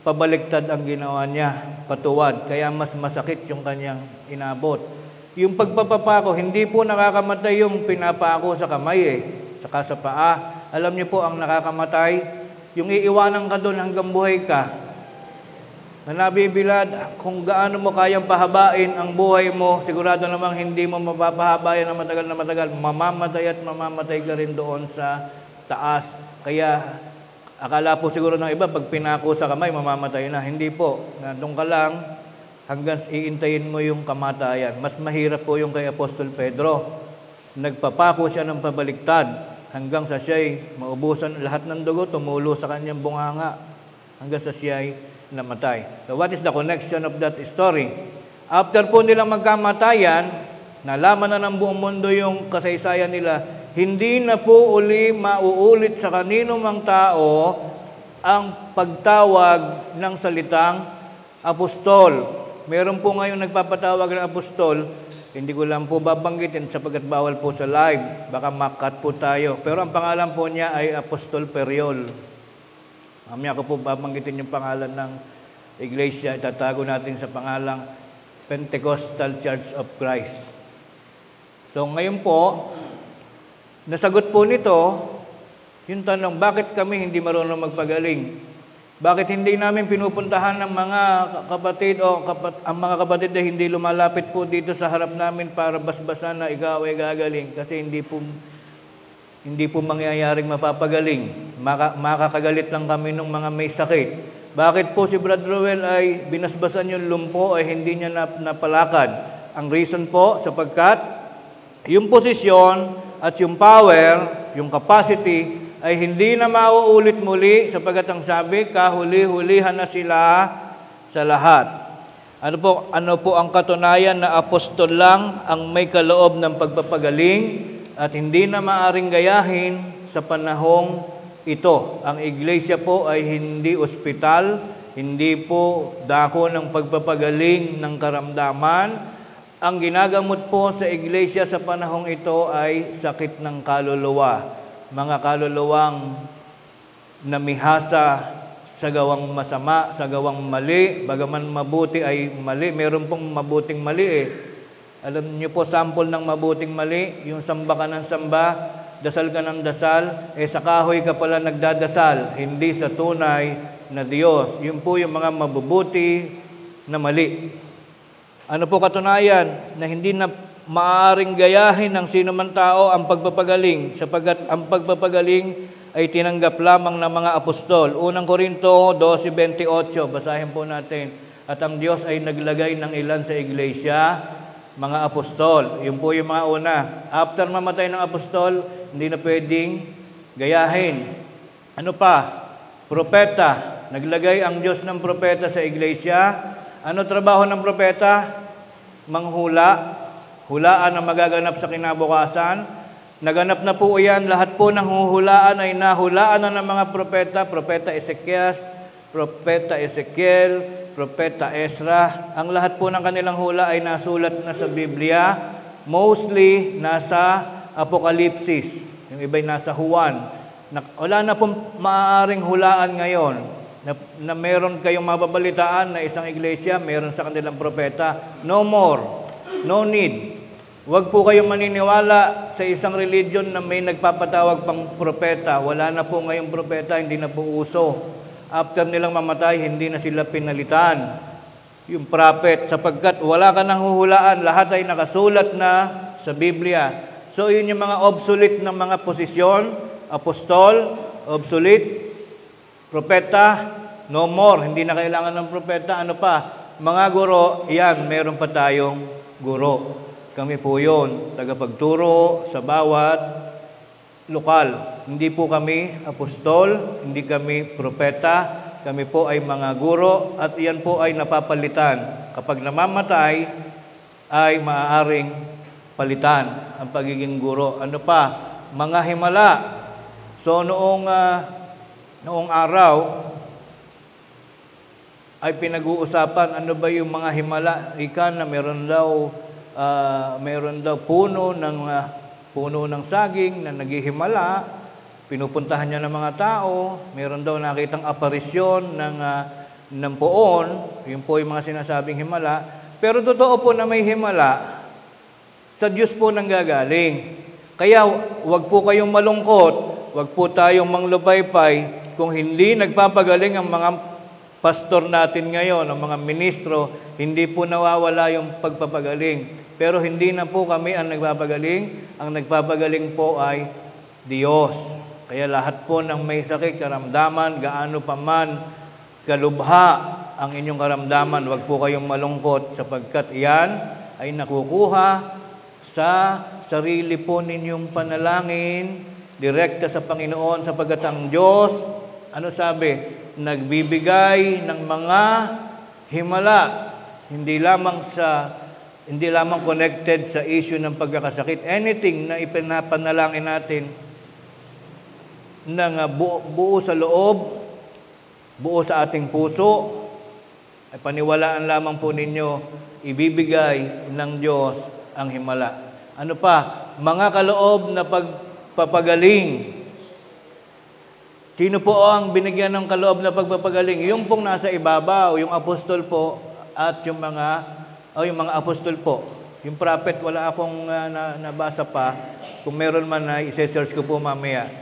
pabaliktad ang ginawa niya, patuwad, kaya mas masakit yung kanyang inabot. Yung pagpapapako, hindi po nakakamatay yung pinapako sa kamay saka sa paa. Alam niyo po ang nakakamatay, yung iiwanan ka doon hanggang buhay ka. Na nabibilad, kung gaano mo kayang pahabain ang buhay mo, sigurado namang hindi mo mapapahabayan na matagal, mamamatay at mamamatay ka rin doon sa taas. Kaya akala po siguro ng iba, pag pinako sa kamay, mamamatay na. Hindi po, doon ka lang, hanggang iintayin mo yung kamatayan. Mas mahirap po yung kay Apostol Pedro. Nagpapako siya ng pabaliktad hanggang sa siya'y maubusan lahat ng dugo, tumulo sa kanyang bunganga hanggang sa siya'y namatay. So what is the connection of that story? After po nilang magkamatayan, nalaman na ng buong mundo yung kasaysayan nila, hindi na po uli mauulit sa kanino mang tao ang pagtawag ng salitang apostol. Meron po ngayon nagpapatawag ng apostol, hindi ko lang po babanggitin sapagkat bawal po sa live, baka makat po tayo. Pero ang pangalan po niya ay Apostol Periol. Mamaya ko po babanggitin yung pangalan ng iglesia, itatago natin sa pangalang Pentecostal Church of Christ. So ngayon po, nasagot po nito, yung tanong, bakit kami hindi marunong magpagaling? Bakit hindi namin pinupuntahan ng mga kapatid ang mga kapatid na hindi lumalapit po dito sa harap namin para basbasan na ikaw ay gagaling? Kasi hindi po mangyayaring mapapagaling. Makakagalit lang kami ng mga may sakit. Bakit po si Brad Roel ay binasbasan yung lumpo ay hindi niya napalakad? Ang reason po, sapagkat yung posisyon at yung power, yung capacity, ay hindi na mauulit muli sapagkat ang sabi, kahuli-hulihan na sila sa lahat. Ano po ang katunayan na apostol lang ang may kaloob ng pagpapagaling at hindi na maaring gayahin sa panahong ito. Ang iglesia po ay hindi ospital, hindi po dako ng pagpapagaling ng karamdaman. Ang ginagamot po sa iglesia sa panahong ito ay sakit ng kaluluwa. Mga kaluluwang namihasa sa gawang masama, sa gawang mali, bagaman mabuti ay mali. Meron pong mabuting mali eh. Alam niyo po, sample ng mabuting mali, yung samba ka ng samba, dasal ka ng dasal, sa kahoy ka pala nagdadasal, hindi sa tunay na Diyos. Yun po yung mga mabubuti na mali. Ano po katunayan? Na hindi na maaaring gayahin ng sino man tao ang pagpapagaling, sapagkat ang pagpapagaling ay tinanggap lamang ng mga apostol. Unang Korinto 12:28, basahin po natin. At ang Diyos ay naglagay ng ilan sa iglesia, mga apostol. Yun po yung mga una. After mamatay ng apostol, hindi na pwedeng gayahin. Ano pa? Propeta. Naglagay ang Diyos ng propeta sa iglesia. Ano trabaho ng propeta? Manghula. Hulaan ang magaganap sa kinabukasan. Naganap na po yan. Lahat po ng huhulaan ay nahulaan na ng mga propeta. Propeta Ezekiel, Propeta Ezra. Ang lahat po ng kanilang hula ay nasulat na sa Biblia. Mostly nasa Apokalipsis. Yung iba'y nasa Juan. Wala na pong maaaring hulaan ngayon na meron kayong mababalitaan na isang iglesia, meron sa kanilang propeta. No more. No need. Huwag po kayong maniniwala sa isang religion na may nagpapatawag pang propeta. Wala na po ngayong propeta, hindi na po uso. After nilang mamatay, hindi na sila pinalitan. Yung prophet, sapagkat wala ka nang huhulaan, lahat ay nakasulat na sa Biblia. So yun yung mga obsolete ng mga posisyon, apostol, obsolete, propeta, no more, hindi na kailangan ng propeta. Ano pa? Mga guro, yan, meron pa tayong guro. Kami po yun, tagapagturo sa bawat lokal. Hindi po kami apostol, hindi kami propeta, kami po ay mga guro at iyan po ay napapalitan. Kapag namamatay, ay maaaring palitan ang pagiging guro. Ano pa? Mga himala. So noong araw, ay pinag-uusapan, ano ba yung mga himala? Ika na meron daw puno ng saging na naghihimala, pinupuntahan niya ng mga tao, meron daw nakitang aparisyon ng poon, yun po yung mga sinasabing himala, pero totoo po na may himala, sa Diyos po nanggagaling. Kaya wag po kayong malungkot, wag po tayong manglupaypay, kung hindi nagpapagaling ang mga pastor natin ngayon, ang mga ministro, hindi po nawawala yung pagpapagaling. Pero hindi na po kami ang nagpapagaling. Ang nagpapagaling po ay Diyos. Kaya lahat po ng may sakit, karamdaman, gaano pa man kalubha ang inyong karamdaman, wag po kayong malungkot sapagkat iyan ay nakukuha sa sarili po ninyong panalangin, direkta sa Panginoon sapagkat ang Diyos, ano sabi? Nagbibigay ng mga himala, hindi lamang connected sa issue ng pagkakasakit. Anything na ipinapanalangin natin ng buo sa loob, buo sa ating puso, ay paniwalaan lamang po ninyo, ibibigay ng Diyos ang himala. Ano pa? Mga kaloob na pagpapagaling. Sino po ang binigyan ng kaloob na pagpapagaling? Yung pong nasa ibabaw, yung apostol po at yung mga apostol po. Yung prophet, wala akong nabasa pa. Kung meron man na i-search ko po mamaya.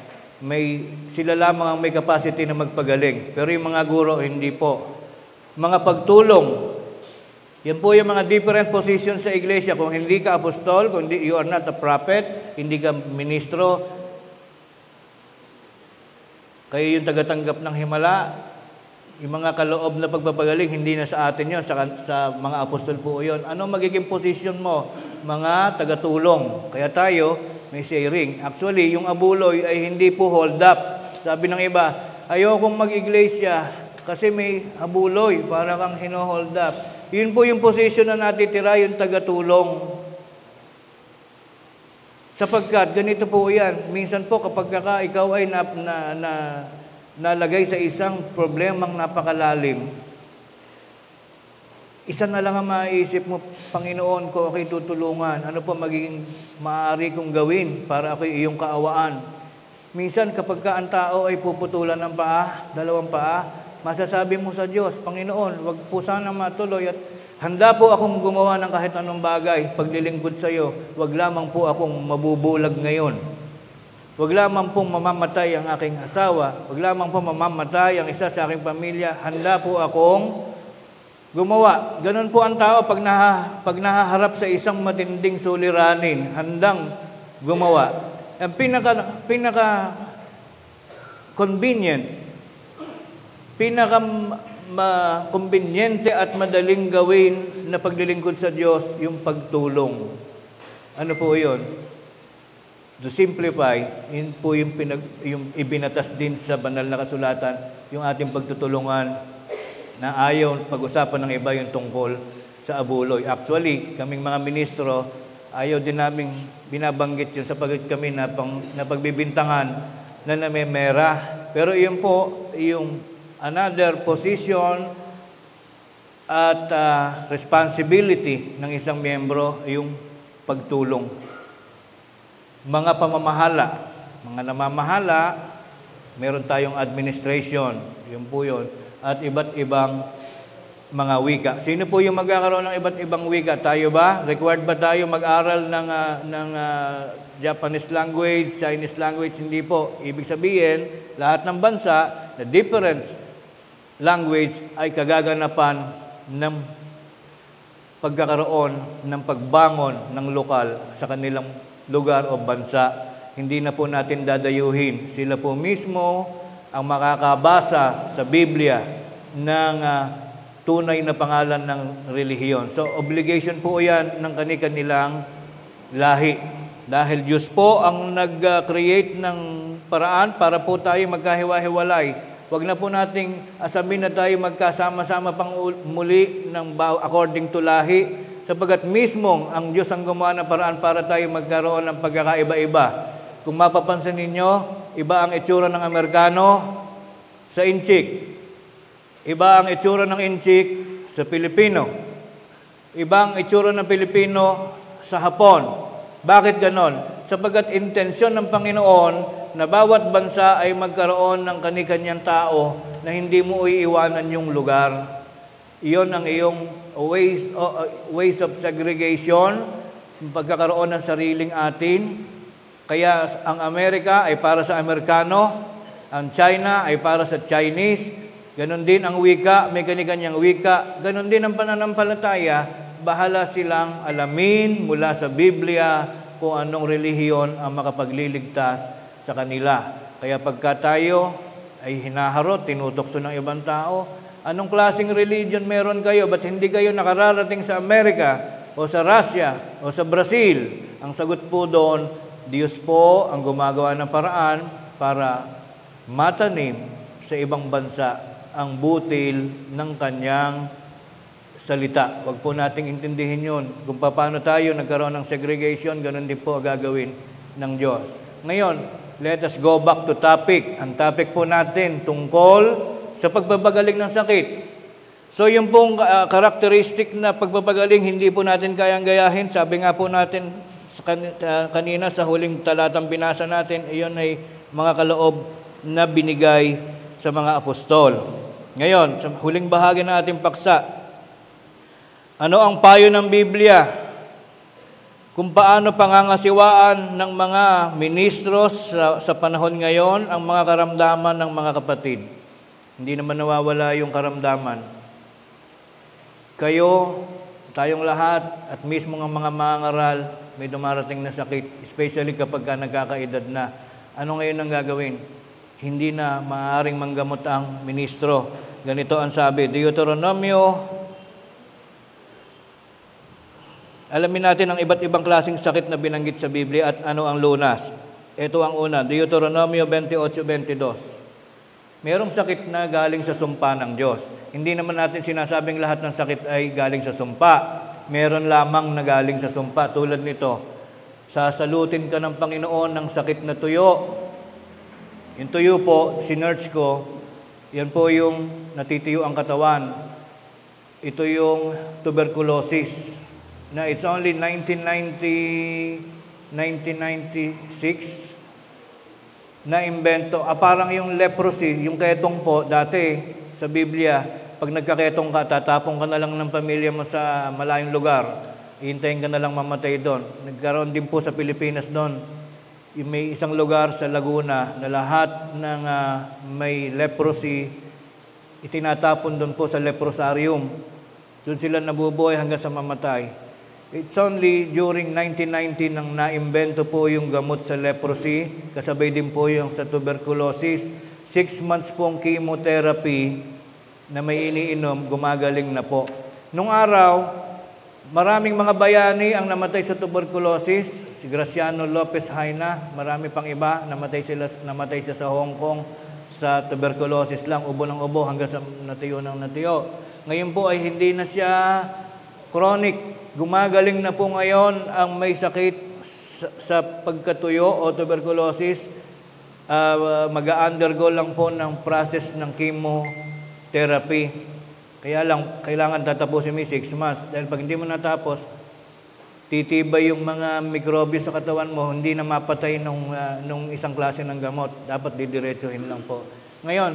Sila lamang ang may capacity na magpagaling. Pero yung mga guro, hindi po. Mga pagtulong. Yan po yung mga different positions sa iglesia. Kung hindi ka apostol, kung you are not a prophet, hindi ka ministro, kayo yung tagatanggap ng himala, yung mga kaloob na pagpapagaling, hindi na sa atin yon, sa mga apostol po yon. Ano magiging position mo? Mga tagatulong. Kaya tayo, may sharing. Actually, yung abuloy ay hindi po hold up. Sabi ng iba, ayokong mag-iglesia kasi may abuloy, para kang hino-hold up. Yun po yung position na natitira, yung tagatulong. Sapagkat ganito po yan, minsan po kapag ikaw ay nalagay sa isang problemang napakalalim, isa na lang ang maiisip mo, Panginoon, ko ako'y tutulungan. Ano po magiging maaari kong gawin para ako'y iyong kaawaan? Minsan kapag ang tao ay puputulan ng paa, dalawang paa, masasabi mo sa Diyos, Panginoon, wag po sana matuloy at handa po akong gumawa ng kahit anong bagay, paglilingkod sa iyo. Wag lamang po akong mabubulag ngayon. Wag lamang pong mamamatay ang aking asawa. Wag lamang pong mamamatay ang isa sa aking pamilya. Handa po akong gumawa. Ganun po ang tao pag nahaharap sa isang matinding suliranin, handang gumawa. Ang pinaka convenient, conveniente at madaling gawin na paglilingkod sa Diyos, yung pagtulong. Ano po yun? To simplify, yun po yung ibinatas din sa banal na kasulatan, yung ating pagtutulungan na ayaw pag-usapan ng iba yung tungkol sa abuloy. Actually, kaming mga ministro, ayaw din namin binabanggit yun sapagkat kami na pagbibintangan na namemera. Pero yun po, yung another position at responsibility ng isang miyembro, yung pagtulong. Mga pamamahala, mga namamahala, meron tayong administration, yun po yun, at iba't ibang mga wika. Sino po yung magkakaroon ng iba't ibang wika? Tayo ba? Required ba tayo mag-aral ng Japanese language, Chinese language? Hindi po. Ibig sabihin, lahat ng bansa na different language ay kagaganapan ng pagkakaroon ng pagbangon ng lokal sa kanilang lugar o bansa. Hindi na po natin dadayuhin. Sila po mismo ang makakabasa sa Biblia ng tunay na pangalan ng relihiyon. So, obligation po yan ng kanilang lahi. Dahil Diyos po ang nag-create ng paraan para po tayo magkahiwa-hiwalay. Huwag na po nating asamin na tayo magkasama-sama pang muli ng according to lahi, sapagkat mismong ang Diyos ang gumawa ng paraan para tayo magkaroon ng pagkakaiba-iba. Kung mapapansin ninyo, iba ang itsura ng Amerikano sa Inchik. Iba ang itsura ng Inchik sa Pilipino. Iba ang itsura ng Pilipino sa Hapon. Bakit ganon? Sapagkat intensyon ng Panginoon na bawat bansa ay magkaroon ng kani-kanyang tao na hindi mo iiwanan yung lugar. Iyon ang iyong ways of segregation, pagkakaroon ng sariling atin. Kaya ang Amerika ay para sa Amerikano, ang China ay para sa Chinese, ganon din ang wika, may kani-kanyang wika, ganon din ang pananampalataya, bahala silang alamin mula sa Biblia kung anong relihiyon ang makapagliligtas sa kanila. Kaya pagka tayo ay hinaharot, tinutokso ng ibang tao, anong klaseng religion meron kayo? Ba't hindi kayo nakararating sa Amerika o sa Russia o sa Brazil? Ang sagot po doon, Diyos po ang gumagawa ng paraan para matanim sa ibang bansa ang butil ng kanyang salita. Huwag po nating intindihin yun. Kung paano tayo nagkaroon ng segregation, ganun din po gagawin ng Diyos. Ngayon, let us go back to topic. Ang topic po natin tungkol sa pagbabagaling ng sakit. So yung pong karakteristik na pagbabagaling, hindi po natin kayang gayahin. Sabi nga po natin kanina sa huling talatang binasa natin, iyon ay mga kaloob na binigay sa mga apostol. Ngayon, sa huling bahagi ng ating paksa, ano ang payo ng Biblia kung paano pangangasiwaan ng mga ministros sa panahon ngayon ang mga karamdaman ng mga kapatid? Hindi naman nawawala yung karamdaman. Kayo, tayong lahat, at mismo ng mga mangaral, may dumarating na sakit, especially kapag nagkakaedad na. Ano ngayon ang gagawin? Hindi na maaaring manggamot ang ministro. Ganito ang sabi, Deuteronomio. Alamin natin ang iba't ibang klaseng sakit na binanggit sa Biblia at ano ang lunas. Ito ang una, Deuteronomio 28:22. Merong sakit na galing sa sumpa ng Diyos. Hindi naman natin sinasabing lahat ng sakit ay galing sa sumpa. Meron lamang na galing sa sumpa. Tulad nito, sasalutin ka ng Panginoon ng sakit na tuyo. Yung tuyo po, sinerch ko, yan po yung natitiyo ang katawan. Ito yung tuberculosis na it's only 1996 na imbento. Parang yung leprosy, yung ketong po, dati sa Biblia, pag nagkaketong ka, tatapong ka na lang ng pamilya mo sa malayong lugar. Ihintayin ka na lang mamatay doon. Nagkaroon din po sa Pilipinas doon. May isang lugar sa Laguna na lahat ng may leprosy, itinatapon doon po sa leprosarium. Doon sila nabubuhay hanggang sa mamatay. It's only during 1990 nang naimbento po yung gamot sa leprosy, kasabay din po yung sa tuberculosis. 6 months po ang chemotherapy na may iniinom, gumagaling na po. Nung araw, maraming mga bayani ang namatay sa tuberculosis. Si Graciano Lopez Haina, marami pang iba, namatay siya sa Hong Kong sa tuberculosis lang, ubo ng ubo hanggang sa natiyo ng natiyo. Ngayon po ay hindi na siya chronic. Gumagaling na po ngayon ang may sakit sa pagkatuyo o tuberculosis. Mag-undergo lang po ng process ng chemotherapy. Kaya lang, kailangan tatapusin mo 6 months. Dahil pag hindi mo natapos, titibay yung mga mikrobyo sa katawan mo, hindi na mapatay nung isang klase ng gamot. Dapat didiretsuhin lang po. Ngayon,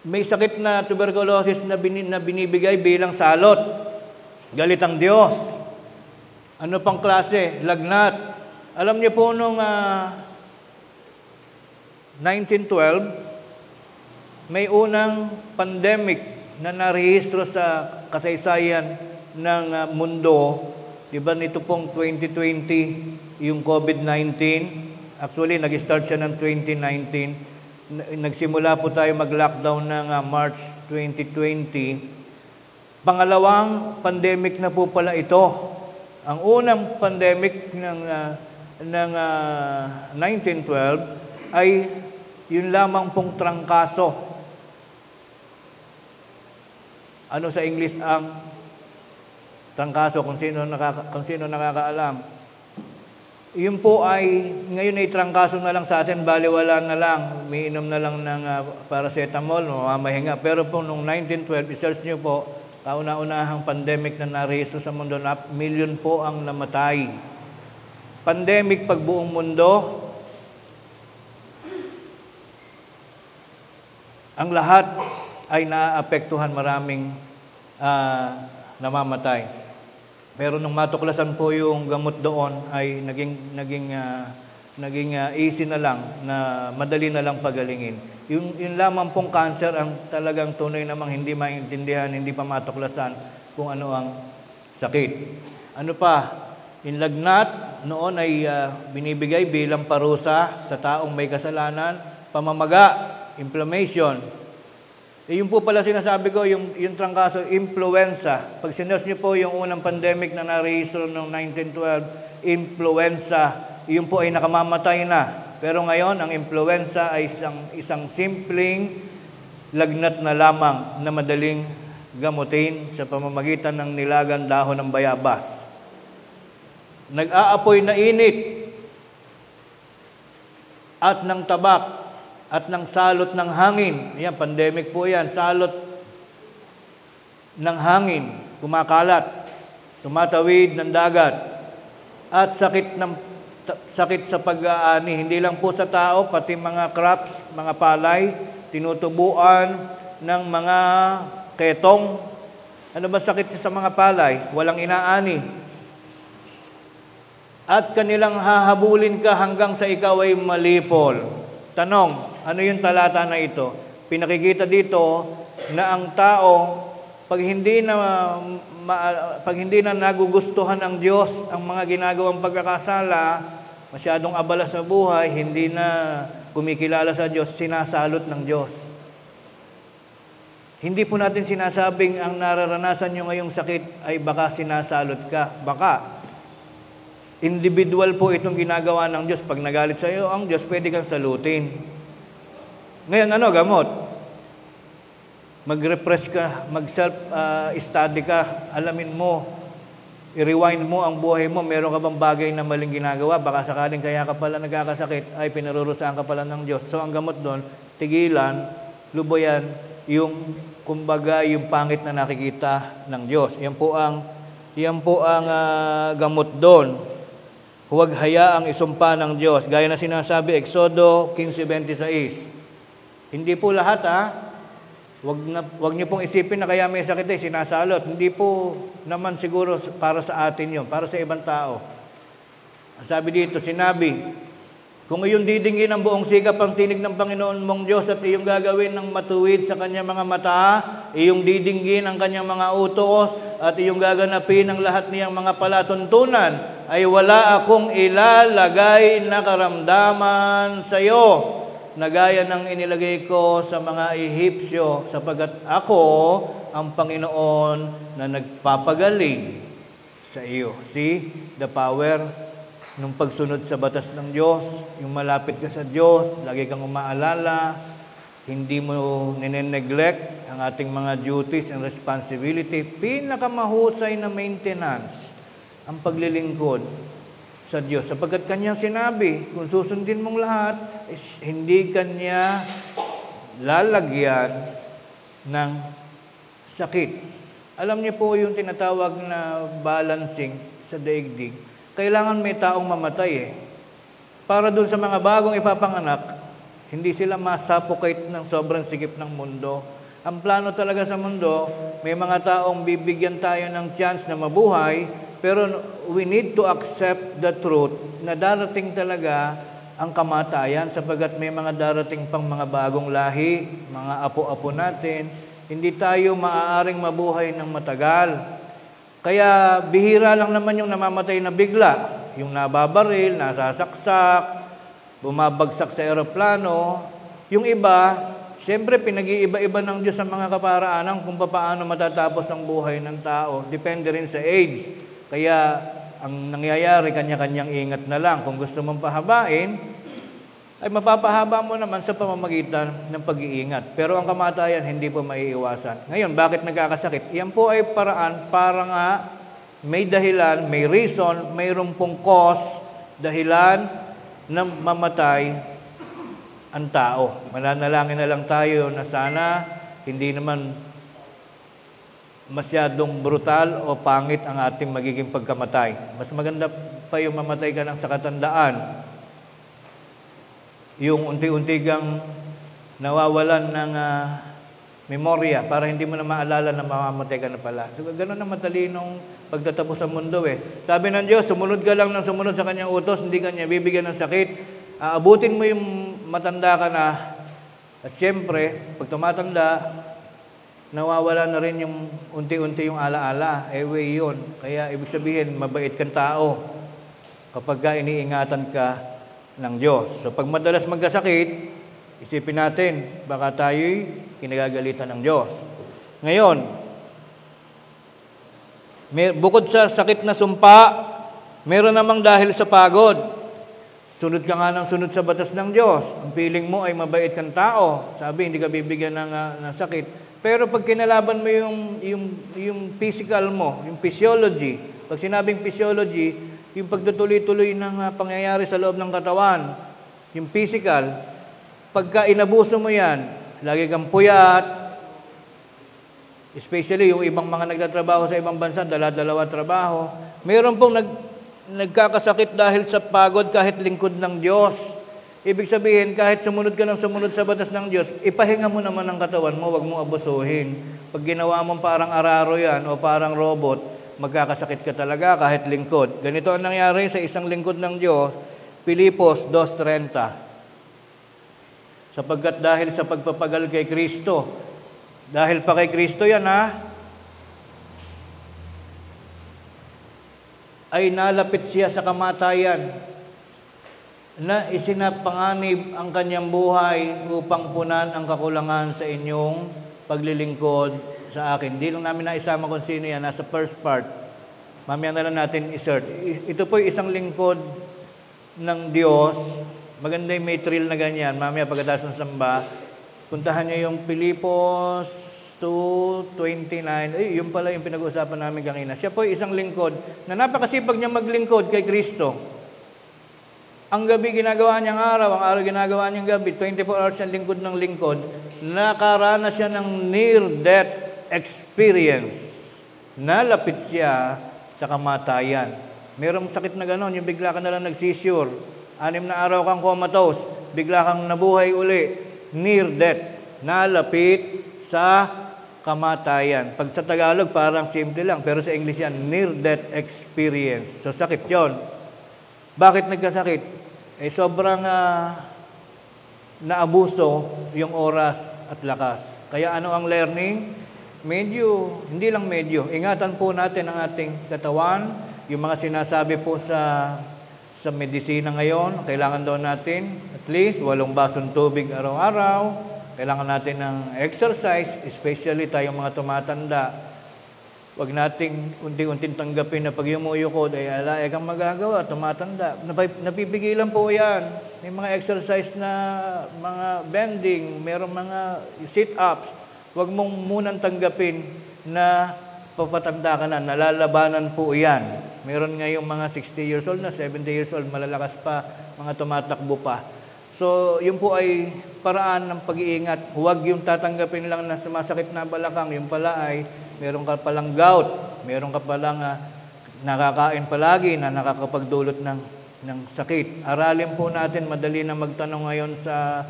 may sakit na tuberculosis na binibigay bilang salot. Galit ang Diyos. Ano pang klase? Lagnat. Alam niyo po nung 1912, may unang pandemic na narehistro sa kasaysayan ng mundo. Diba nito pong 2020, yung COVID-19. Actually, nag-start siya ng 2019. Nagsimula po tayo mag-lockdown ng March 2020. Pangalawang pandemic na po pala ito. Ang unang pandemic ng 1912 ay yun lamang pong trangkaso. Ano sa English ang trangkaso? Kung sino nakakaalam. Yun po ay, ngayon ay trangkaso na lang sa atin, baliwala na lang, umiinom na lang ng paracetamol, mamahinga. Pero po noong 1912, i-search nyo po, kauna-unahang pandemic na narehistro sa mundo, na milyon po ang namatay. Pandemic pag buong mundo, ang lahat ay naapektuhan, maraming namamatay. Pero nung matuklasan po yung gamot doon ay naging easy na lang, na madali na lang pagalingin. Yung lamang pong cancer ang talagang tunay namang hindi maintindihan, hindi pa matuklasan kung ano ang sakit. Ano pa? Yung lagnat noon ay binibigay bilang parusa sa taong may kasalanan, pamamaga, inflammation. Yung po pala sinasabi ko, yung trangkaso, influenza. Pag sinerge niyo po yung unang pandemic na narehistro noong 1912, influenza, yun po ay nakamamatay na. Pero ngayon, ang influenza ay isang simpleng lagnat na lamang na madaling gamutin sa pamamagitan ng nilagang dahon ng bayabas. Nag-aapoy na init at ng tabak at ng salot ng hangin. Yan, pandemic po yan. Salot ng hangin, kumakalat, tumatawid ng dagat. At sakit sa pag-aani. Hindi lang po sa tao, pati mga crops, mga palay, tinutubuan ng mga ketong. Ano ba sakit sa mga palay? Walang inaani. At kanilang hahabulin ka hanggang sa ikaw ay malipol. Tanong, ano yung talata na ito? Pinakikita dito na ang tao, pag hindi na nagugustuhan ng Diyos ang mga ginagawang pagkakasala, masyadong abala sa buhay, hindi na kumikilala sa Diyos, sinasalot ng Diyos. Hindi po natin sinasabing ang nararanasan nyo ngayong sakit ay baka sinasalot ka. Baka. Individual po itong ginagawa ng Diyos. Pag nagalit sa iyo ang Diyos, pwede kang salutin. Ngayon, ano, gamot? Mag-refresh ka, mag-self-study ka, alamin mo i-rewind mo ang buhay mo, meron ka bang bagay na maling ginagawa, baka sakaling kaya ka pala nagkakasakit, ay pinarurusahan ka pala ng Diyos. So ang gamot doon, tigilan, lubayan, yung kumbaga yung pangit na nakikita ng Diyos. Yan po ang gamot doon. Huwag hayaang isumpa ng Diyos. Gaya na sinasabi, Exodo 15:26. Hindi po lahat Huwag niyo pong isipin na kaya may sakit ay sinasalot. Hindi po naman siguro para sa atin yun, para sa ibang tao. Sabi dito, sinabi, kung iyong didinggin ang buong sikap ang tinig ng Panginoon mong Diyos at iyong gagawin ng matuwid sa kanyang mga mata, iyong didinggin ang kanyang mga utos at iyong gaganapin ang lahat niyang mga palatuntunan, ay wala akong ilalagay na karamdaman sa iyo na gaya ng inilagay ko sa mga Ehipsyo, sapagkat ako ang Panginoon na nagpapagaling sa iyo. See, the power ng pagsunod sa batas ng Diyos, yung malapit ka sa Diyos, lagi kang umaalala, hindi mo nine-neglect ang ating mga duties and responsibility. Pinakamahusay na maintenance ang paglilingkod sa Diyos. Sapagkat Kanyang sinabi, kung susundin mong lahat, hindi Kanya lalagyan ng sakit. Alam niyo po yung tinatawag na balancing sa daigdig. Kailangan may taong mamatay para dun sa mga bagong ipapanganak, hindi sila masuffocate ng sobrang sikip ng mundo. Ang plano talaga sa mundo, may mga taong bibigyan tayo ng chance na mabuhay, pero we need to accept the truth na darating talaga ang kamatayan sapagkat may mga darating pang mga bagong lahi, mga apo-apo natin. Hindi tayo maaaring mabuhay ng matagal. Kaya bihira lang naman yung namamatay na bigla. Yung nababaril, nasasaksak, bumabagsak sa eroplano. Yung iba, siyempre pinag-iiba-iba ng Diyos ang mga kaparaanan kung paano matatapos ang buhay ng tao. Depende rin sa age. Kaya ang nangyayari, kanya-kanyang ingat na lang. Kung gusto mong pahabain, ay mapapahaba mo naman sa pamamagitan ng pag-iingat. Pero ang kamatayan, hindi po maiiwasan. Ngayon, bakit nagkakasakit? Yan po ay paraan para nga may dahilan, may reason, mayroong pong cause, dahilan na mamatay ang tao. Mananalangin na lang tayo na sana hindi naman masyadong brutal o pangit ang ating magiging pagkamatay. Mas maganda pa yung mamatay ka ng sa katandaan. Yung unti-unti kang nawawalan ng memorya para hindi mo na maalala na mamamatay ka na pala. So, gano'n ang matalinong pagtatapos sa mundo Sabi ng Diyos, sumunod ka lang ng sumunod sa kanyang utos, hindi kanya bibigyan ng sakit. Abutin mo yung matanda ka na. At siyempre, pag tumatanda, nawawala na rin yung unti-unti yung alaala. Way yun. Kaya ibig sabihin, mabait kang tao kapag iniingatan ka ng Diyos. So pag madalas magkasakit, isipin natin, baka tayo'y kinagagalitan ng Diyos. Ngayon, bukod sa sakit na sumpa, meron namang dahil sa pagod. Sunod ka nga ng sunod sa batas ng Diyos. Ang feeling mo ay mabait kang tao. Sabi, hindi ka bibigyan ng sakit. Pero pag kinalaban mo yung physical mo, yung physiology, pag sinabing physiology, yung pagtutuloy-tuloy ng pangyayari sa loob ng katawan, yung physical, pagka inabuso mo yan, lagi kang puyat, especially yung ibang mga nagtatrabaho sa ibang bansa, dala-dalawa trabaho, mayroon pong nagkakasakit dahil sa pagod kahit lingkod ng Diyos. Ibig sabihin, kahit sumunod ka ng sumunod sa batas ng Diyos, ipahinga mo naman ang katawan mo, wag mo abusuhin. Pag ginawa mong parang araro yan o parang robot, magkakasakit ka talaga kahit lingkod. Ganito ang nangyari sa isang lingkod ng Diyos, Pilipos 2:30. Sapagkat dahil sa pagpapagal kay Kristo, dahil pa kay Kristo yan ay nalapit siya sa kamatayan, na isinapanganib ang kanyang buhay upang punan ang kakulangan sa inyong paglilingkod sa akin. Hindi lang namin naisama kung sino yan, nasa first part. Mamaya na lang natin isert. Ito po isang lingkod ng Diyos. Maganda yung may thrill na ganyan. Mamaya pagkatapos ng samba, puntahan niyo yung Pilipos 2:29. Yun pala yung pinag-uusapan namin kanina. Siya po ay isang lingkod na napakasipag niya maglingkod kay Kristo. Ang gabi ginagawa niyang araw, ang araw ginagawa niyang gabi, 24 hours ang lingkod ng lingkod, nakaranas siya ng near-death experience. Nalapit siya sa kamatayan. Merong sakit na gano'n, yung bigla ka nalang nagsisure, 6 na araw kang comatose, bigla kang nabuhay uli, near-death, nalapit sa kamatayan. Pag sa Tagalog, parang simple lang, pero sa English yan, near-death experience. So, sakit yon. Bakit nagkasakit? Sobrang naabuso yung oras at lakas. Kaya ano ang learning? Hindi lang medyo. Ingatan po natin ang ating katawan. Yung mga sinasabi po sa medisina ngayon, kailangan daw natin at least 8 basong tubig araw-araw. Kailangan natin ng exercise, especially tayong mga tumatanda. Huwag nating unti-unting tanggapin na pag yumuyukod ay ala, kang magagawa, tumatanda. Napipigilan po yan. May mga exercise na mga bending, mayroong mga sit-ups. Huwag mong munang tanggapin na papatanda ka na, nalalabanan po yan. Meron ngayong mga 60 years old na, 70 years old, malalakas pa, mga tumatakbo pa. So, yun po ay paraan ng pag-iingat. Huwag yung tatanggapin lang na sumasakit na balakang, yung pala ay meron ka palang gout, meron ka palang nakakain palagi na nakakapagdulot ng sakit. Aralin po natin, madali na magtanong ngayon sa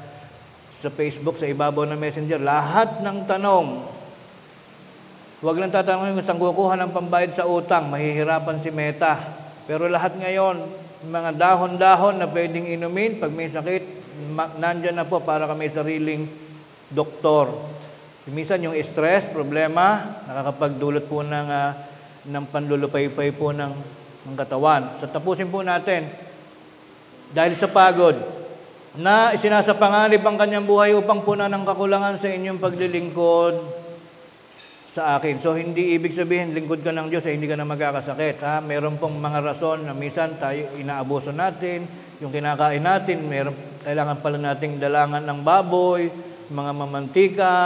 Facebook, sa ibabaw ng Messenger. Lahat ng tanong. Huwag lang tatanungin kung saan kukuha ng pambayad sa utang, mahihirapan si Meta. Pero lahat ngayon, mga dahon-dahon na pwedeng inumin, pag may sakit, nandyan na po para ka may sariling doktor. Minsan yung stress, problema, nakakapagdulot po ng panlulupay-pay po ng katawan. So tapusin po natin, dahil sa pagod, na isinasapanganib ang kanyang buhay upang punan ng kakulangan sa inyong paglilingkod sa akin. So hindi ibig sabihin, lingkod ka ng Diyos, hindi ka na magkakasakit. Meron pong mga rason na minsan tayo inaabuso natin, yung kinakain natin, kailangan pala nating dalangan ng baboy, mga mamantika,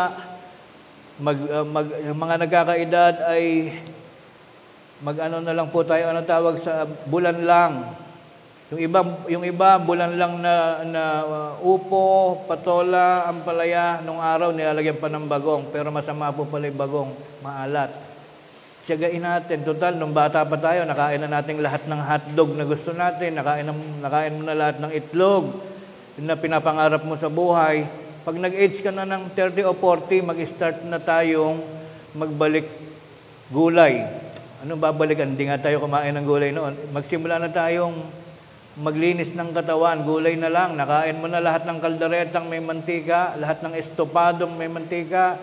yung mga nagkakaedad ay mag-ano na lang po tayo, ano tawag sa bulan lang. Yung iba bulan lang na upo, patola, ampalaya, nung araw nilalagyan pa ng bagong, pero masama po pala yung bagong, maalat. Siyagain natin, total, nung bata pa tayo, nakain na natin lahat ng hotdog na gusto natin, nakain mo na lahat ng itlog na pinapangarap mo sa buhay. Pag nag-age ka na ng 30 o 40, mag-start na tayong magbalik gulay. Anong babalikan? Hindi nga tayo kumain ng gulay noon. Magsimula na tayong maglinis ng katawan, gulay na lang. Nakain mo na lahat ng kalderetang may mantika, lahat ng estopadong may mantika,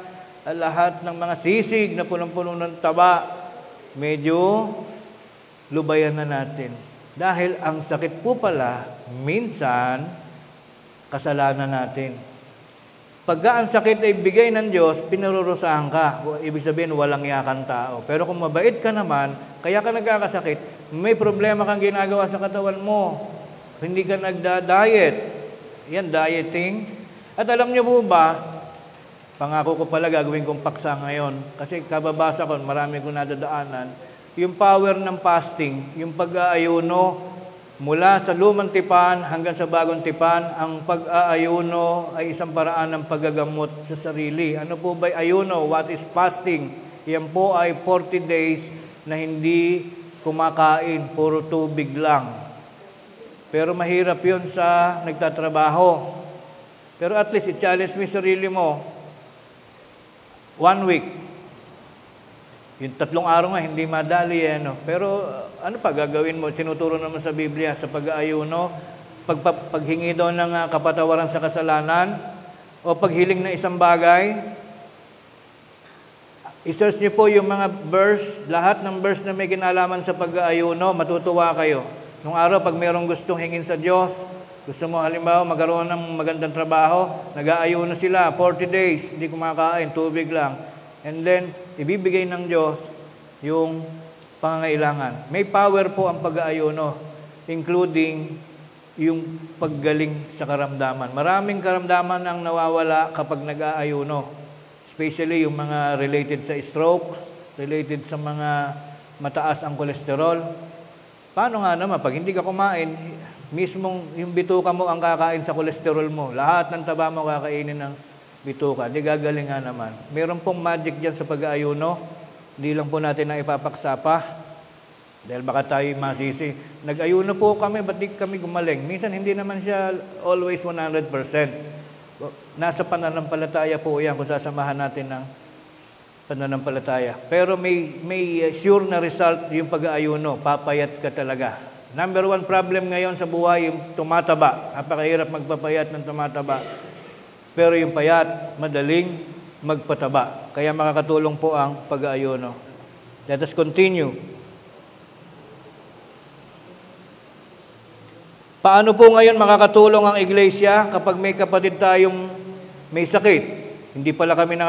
lahat ng mga sisig na punong-puno ng taba. Medyo lubayan na natin. Dahil ang sakit po pala, minsan, kasalanan natin. Pagka ang sakit ay bigay ng Diyos, pinarurusahan ka. Ibig sabihin, walang yakan tao. Pero kung mabait ka naman, kaya ka nagkakasakit, may problema kang ginagawa sa katawan mo. Hindi ka nagda-diet. Yan, dieting. At alam niyo po ba, pangako ko pala gagawin kong paksa ngayon. Kasi kababasa ko, marami kong nadadaanan. Yung power ng fasting, yung pag-aayuno, mula sa lumang tipan hanggang sa bagong tipan, ang pag-aayuno ay isang paraan ng paggagamot sa sarili. Ano po ba ayuno? What is fasting? Yan po ay 40 days na hindi kumakain, puro tubig lang. Pero mahirap yun sa nagtatrabaho. Pero at least, i-challenge mo yung sarili mo. 1 week. Yung 3 araw nga, hindi madali Pero ano pa gagawin mo? Tinuturo naman sa Biblia sa pag-aayuno, paghingi daw ng kapatawaran sa kasalanan, o paghiling ng isang bagay. I-search niyo po yung mga verse, lahat ng verse na may kinalaman sa pag-aayuno, matutuwa kayo. Nung araw, pag mayroong gustong hingin sa Diyos, gusto mo halimbawa magkaroon ng magandang trabaho, nag-aayuno sila, 40 days, hindi kumakain, tubig lang. And then, ibibigay ng Diyos yung pangangailangan. May power po ang pag-aayuno, including yung paggaling sa karamdaman. Maraming karamdaman ang nawawala kapag nag-aayuno. especially yung mga related sa stroke, related sa mga mataas ang kolesterol. Paano nga naman, pag hindi ka kumain, mismong yung bituka mo ang kakain sa kolesterol mo. Lahat ng taba mo kakainin ng bituka. Di gagaling nga naman. Meron pong magic dyan sa pag-aayuno. Hindi lang po natin na ipapaksa pa. Dahil baka tayo masisi. Nag-ayuno po kami, ba't di kami gumaling? Minsan hindi naman siya always 100%. Nasa pananampalataya po yan kung sasamahan natin ng pananampalataya. Pero may sure na result yung pag-aayuno. Papayat ka talaga. Number one problem ngayon sa buhay, yung tumataba. Napakahirap magpapayat ng tumataba. Pero yung payat, madaling magpataba. Kaya makakatulong po ang pag-aayuno. Let us continue. Paano po ngayon makakatulong ang iglesia kapag may kapatid tayong may sakit? Hindi pala kami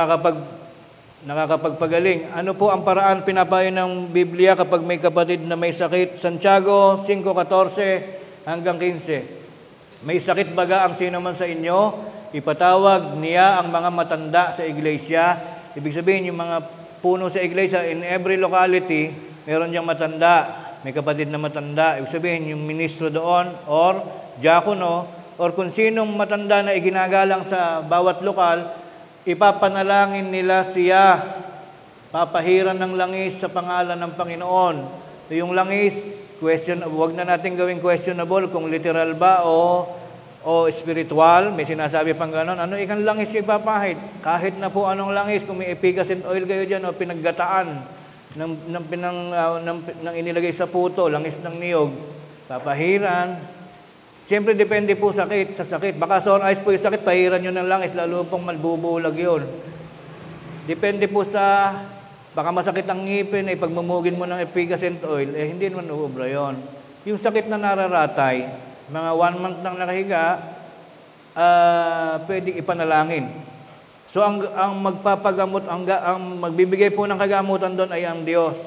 nakakapagpagaling. Ano po ang paraan pinapayo ng Biblia kapag may kapatid na may sakit? Santiago 5:14 hanggang 15. May sakit baga ang sino man sa inyo? Ipatawag niya ang mga matanda sa iglesia. Ibig sabihin, yung mga puno sa iglesia, in every locality, meron diyang matanda. May kapatid na matanda. Ibig sabihin, yung ministro doon, or diakono, or kung sinong matanda na iginagalang sa bawat lokal, ipapanalangin nila siya. Papahiran ng langis sa pangalan ng Panginoon. So, yung langis, huwag na natin gawing questionable kung literal ba o spiritual, may sinasabi pang gano'n, ano ikang langis ipapahid? Kahit na po anong langis, kung may efficacent oil kayo dyan, o pinaggataan ng inilagay sa puto, langis ng niyog, papahiran. Siyempre, depende po sa sakit. Baka sore eyes po yung sakit, pahiran nyo ng langis, lalo pong malbubulag yun. Depende po sa, baka masakit ang ngipin, pagmumugin mo ng efficacent oil, hindi naman uubra yun. Yung sakit na nararatay, mga 1 month nang nakahiga, pwedeng ipanalangin. So, ang magpapagamot, ang magbibigay po ng kagamutan doon ay ang Diyos.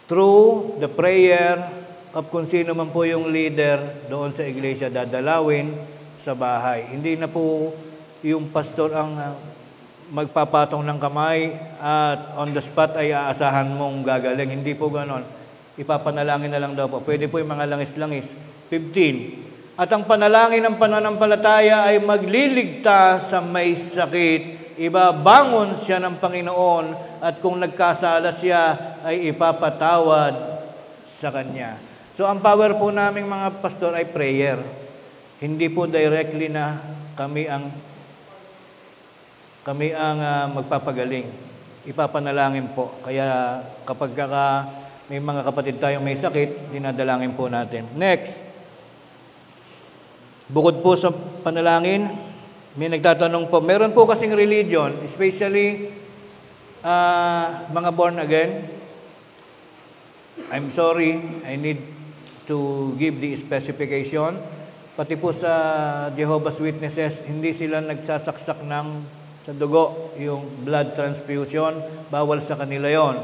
Through the prayer of kung sino man po yung leader doon sa iglesia, dadalawin sa bahay. Hindi na po yung pastor ang magpapatong ng kamay at on the spot ay aasahan mong gagaling. Hindi po ganon. Ipapanalangin na lang daw po. Pwede po yung mga langis-langis. 15. At ang panalangin ng pananampalataya ay magliligtas sa may sakit. Ibabangon siya ng Panginoon at kung nagkasala siya ay ipapatawad sa Kanya. So ang power po naming mga pastor ay prayer. Hindi po directly na kami ang magpapagaling. Ipapanalangin po. Kaya kapag may mga kapatid tayong may sakit, dinadalangin po natin. Next. Bukod po sa panalangin, may nagtatanong po, meron po kasing religion, especially mga born again. I'm sorry, I need to give the specification. Pati po sa Jehovah's Witnesses, hindi sila nagsasaksak sa dugo, yung blood transfusion, bawal sa kanila yon.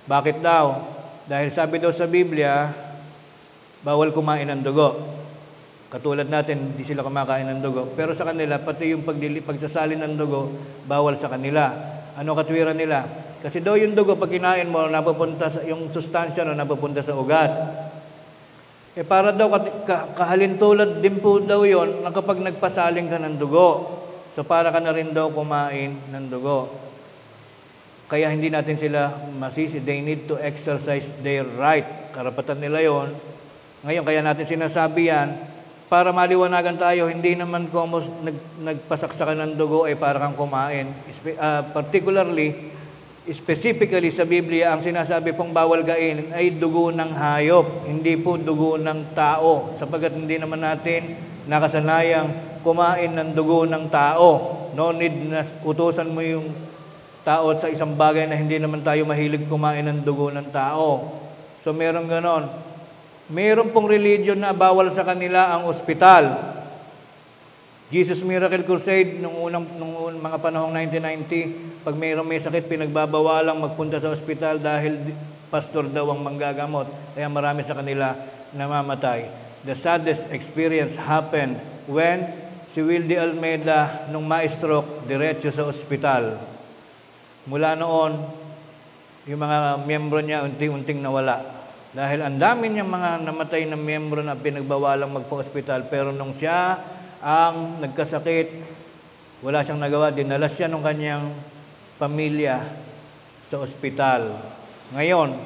Bakit daw? Dahil sabi daw sa Biblia, bawal kumain ng dugo. Katulad natin, hindi sila kumakain ng dugo. Pero sa kanila, pati yung pagsasalin ng dugo, bawal sa kanila. Ano katwiran nila? Kasi daw yung dugo, pag kinain mo, yung sustansya napupunta sa ugat. Para daw, kahalintulad din po daw yun, na kapag nagpasaling ka ng dugo. So para ka na rin daw kumain ng dugo. Kaya hindi natin sila masisi. They need to exercise their right. Karapatan nila yon. Ngayon, kaya natin sinasabi yan, para maliwanagan tayo, hindi naman kung nagpasaksakan ng dugo ay para kang kumain. Specifically sa Biblia, ang sinasabi pong bawal kainin ay dugo ng hayop, hindi po dugo ng tao. Sapagkat hindi naman natin nakasanayang kumain ng dugo ng tao. No need na utusan mo yung tao sa isang bagay na hindi naman tayo mahilig kumain ng dugo ng tao. So meron ganon. Meron pong religion na bawal sa kanila ang ospital. Jesus Miracle Crusade, nung mga panahong 1990, pag may sakit, pinagbabawalang magpunta sa ospital dahil pastor daw ang manggagamot. Kaya marami sa kanila namamatay. The saddest experience happened when si Wildy Almeida nung ma-stroke, diretso sa ospital. Mula noon, yung mga miyembro niya unti-unting nawala. Dahil ang dami niyang mga namatay na miyembro na pinagbawalang magpa-ospital, pero nung siya ang nagkasakit, wala siyang nagawa, dinala siya ng kanyang pamilya sa ospital. Ngayon,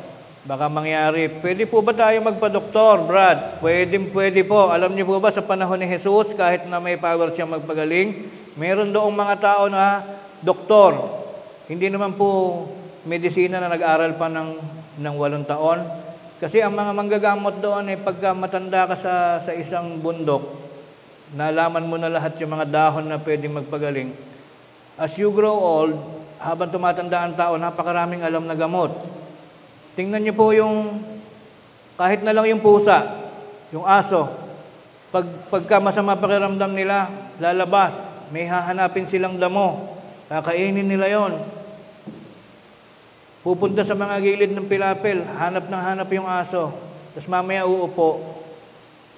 baka mangyari, pwede po ba tayo magpa-doktor, Brad? Pwede po. Alam niyo po ba sa panahon ni Jesus, kahit na may power siya magpagaling, meron doong mga tao na doktor. Hindi naman po medisina na nag-aral pa ng 8 taon. Kasi ang mga manggagamot doon ay pagka matanda ka sa isang bundok, nalaman mo na lahat yung mga dahon na pwedeng magpagaling. As you grow old, habang tumatanda ang tao, napakaraming alam na gamot. Tingnan niyo po yung, kahit na lang yung pusa, yung aso, pagka masama pakiramdam nila, lalabas, may hahanapin silang damo, kakainin nila yon. Pupunta sa mga gilid ng pilapil, hanap yung aso, tapos mamaya uupo,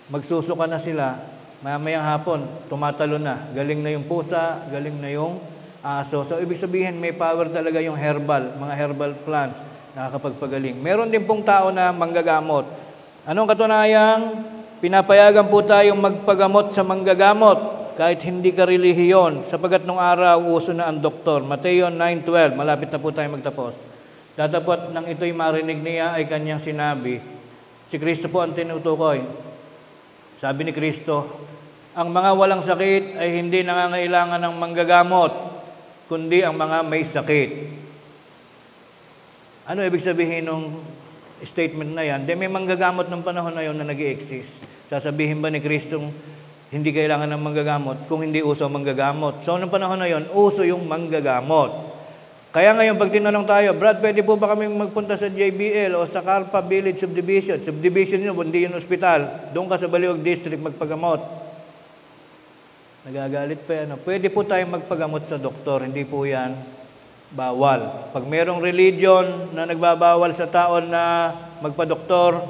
magsusuka na sila, mamayang hapon, tumatalo na, galing na yung pusa, galing na yung aso. So, ibig sabihin, may power talaga yung herbal, mga herbal plants, nakakapagpagaling. Meron din pong tao na manggagamot. Anong katunayan? Pinapayagan po tayong magpagamot sa manggagamot kahit hindi ka relihiyon, sapagat nung araw uso na ang doktor. Mateo 9:12, malapit na po tayo magtapos. Tatapot nang ito'y marinig niya ay kanyang sinabi, si Kristo po ang tinutukoy. Sabi ni Kristo, ang mga walang sakit ay hindi nangangailangan ng manggagamot, kundi ang mga may sakit. Ano ibig sabihin ng statement na yan? May manggagamot ng panahon na yun na nag-i-exist. Sasabihin ba ni Kristo hindi kailangan ng manggagamot kung hindi uso ang manggagamot? So, noong panahon na yun, uso yung manggagamot. Kaya ngayon, pag tinanong tayo, Brad, pwede po ba kami magpunta sa JBL o sa Carpa Village Subdivision? Subdivision yun, hindi yun ospital. Doon ka sa Baliwag District magpagamot. Nagagalit pa yan. Pwede po tayong magpagamot sa doktor, hindi po yan bawal. Pag merong religion na nagbabawal sa tao na magpa-doktor,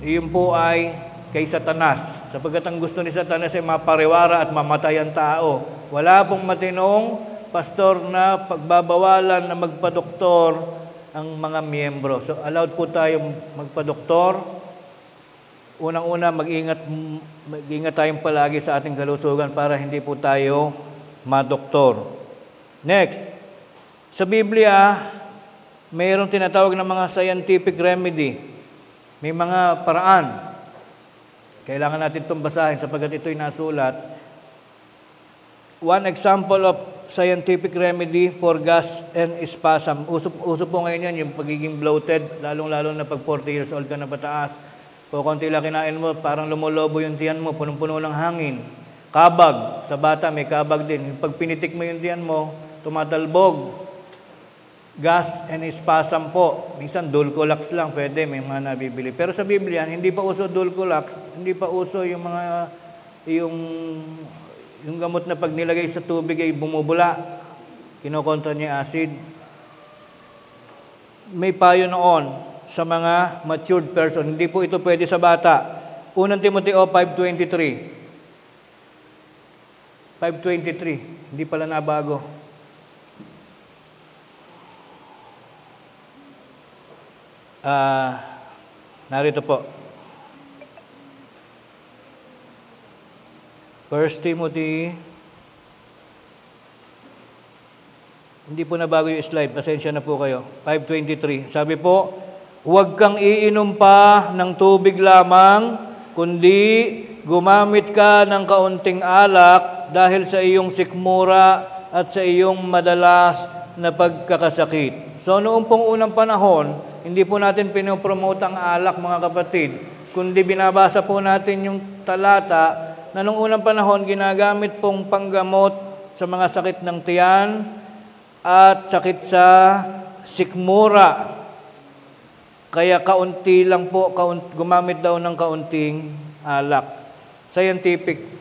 iyon po ay kay Satanas. Sapagkat ang gusto ni Satanas ay mapariwara at mamatay ang tao. Wala pong matinong pastor na pagbabawalan na magpa-doktor ang mga miyembro. So, allowed po tayong magpa-doktor. Unang-una, mag-ingat tayong palagi sa ating kalusugan para hindi po tayo madoktor. Next, sa Biblia, mayroong tinatawag na mga scientific remedy. May mga paraan. Kailangan natin itong basahin sapagkat ito'y nasulat. One example of scientific remedy for gas and spasm. Uso po ngayon yan, yung pagiging bloated, lalong-lalo na pag 40 years old ka na pataas. O konti lang kinain mo, parang lumulobo yung tiyan mo, punong-puno ng hangin. Kabag, sa bata may kabag din. Pag pinitik mo yung tiyan mo, tumatalbog. Gas and spasm po. Minsan Dulcolax lang, pwede, may mga nabibili. Pero sa Biblia, hindi pa uso Dulcolax, hindi pa uso yung mga, yung gamot na pag nilagay sa tubig ay bumubula. Kinokontra niya acid. May payo noon sa mga matured person. Hindi po ito pwede sa bata. 1 Timoteo 5:23. 5:23. Hindi pala nabago. Narito po. 1 Timothy. Hindi po nabago yung slide. Pasensya na po kayo. 5:23. Sabi po, huwag kang iinom pa ng tubig lamang, kundi gumamit ka ng kaunting alak dahil sa iyong sikmura at sa iyong madalas na pagkakasakit. So noong pong unang panahon, hindi po natin pinopromote ang alak, mga kapatid, kundi binabasa po natin yung talata na noong unang panahon ginagamit pong panggamot sa mga sakit ng tiyan at sakit sa sikmura. Kaya kaunti lang po, gumamit daw ng kaunting alak. Scientific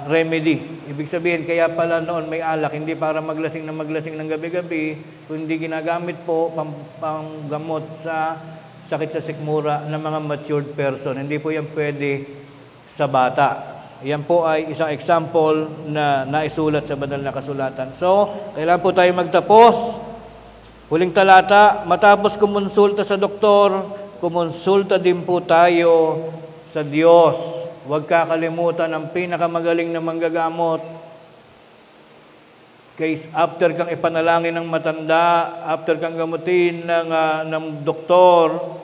remedy. Ibig sabihin, kaya pala noon may alak, hindi para maglasing ng gabi-gabi, kundi ginagamit po panggamot sa sakit sa sikmura ng mga matured person. Hindi po yan pwede sa bata. Yan po ay isang example na naisulat sa banal na kasulatan. So, kailangan po tayo magtapos. Huling talata, matapos kumonsulta sa doktor, kumonsulta din po tayo sa Diyos. Huwag kakalimutan ang pinakamagaling na manggagamot. Kaya after kang ipanalangin ng matanda, after kang gamutin ng doktor,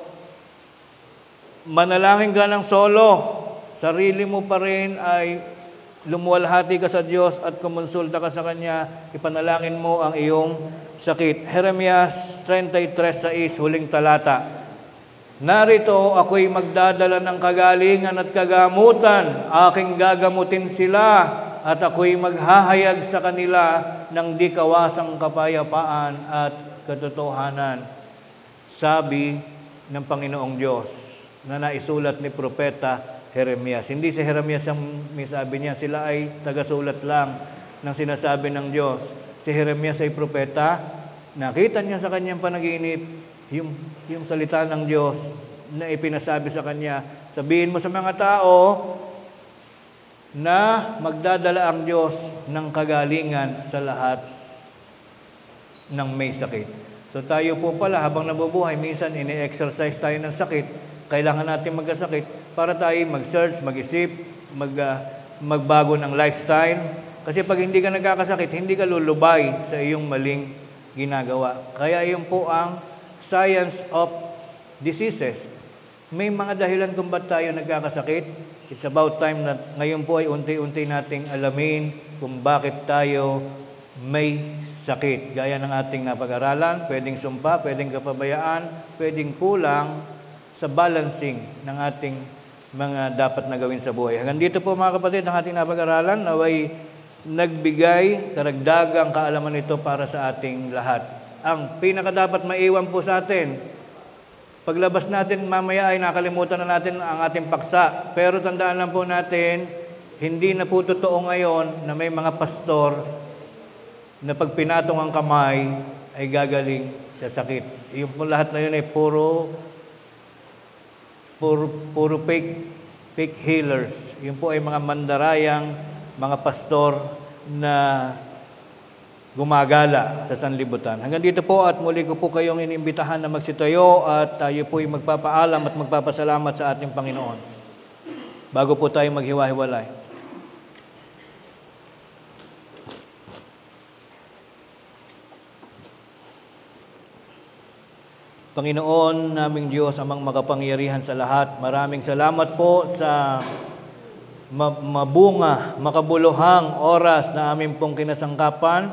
manalangin ka ng solo. Sarili mo pa rin ay lumuwalhati ka sa Diyos at kumonsulta ka sa Kanya, ipanalangin mo ang iyong sakit. Jeremias 33:6, huling talata. Narito ako'y magdadala ng kagalingan at kagamutan, aking gagamutin sila at ako'y maghahayag sa kanila ng di kawasang kapayapaan at katotohanan. Sabi ng Panginoong Diyos na naisulat ni Propeta Jeremias. Hindi si Jeremias ang may sabi niya, sila ay tagasulat lang ng sinasabi ng Diyos. Si Jeremias ay propeta, nakita niya sa kanyang panaginip yung salita ng Diyos na ipinasabi sa kanya. Sabihin mo sa mga tao na magdadala ang Diyos ng kagalingan sa lahat ng may sakit. So tayo po pala habang nabubuhay, minsan ini-exercise tayo ng sakit, kailangan natin magkasakit para tayo mag-search, mag-isip, magbago ng lifestyle. Kasi pag hindi ka nagkakasakit, hindi ka lulubay sa iyong maling ginagawa. Kaya yun po ang science of diseases. May mga dahilan kung ba't tayo nagkakasakit. It's about time na ngayon po ay unti-unti nating alamin kung bakit tayo may sakit. Gaya ng ating napag-aralan, pwedeng sumpa, pwedeng kapabayaan, pwedeng kulang sa balancing ng ating mga dapat na gawin sa buhay. Hanggang dito po mga kapatid, ang ating napag-aralan naway nagbigay karagdagang kaalaman ito para sa ating lahat. Ang pinakadapat maiwan po sa atin, paglabas natin mamaya ay nakalimutan na natin ang ating paksa. Pero tandaan lang po natin, hindi na po totoo ngayon na may mga pastor na pag pinatong ang kamay ay gagaling sa sakit. Yung po lahat na yun ay puro fake healers. Yun po ay mga mandarayang, mga pastor na gumagala sa sanlibutan. Hanggang dito po at muli ko po kayong inimbitahan na magsitayo at tayo po ay magpapaalam at magpapasalamat sa ating Panginoon. Bago po tayo maghiwa-hiwalay. Panginoon naming Diyos, amang makapangyarihan sa lahat, maraming salamat po sa mabunga, makabuluhang oras na aming pong kinasangkapan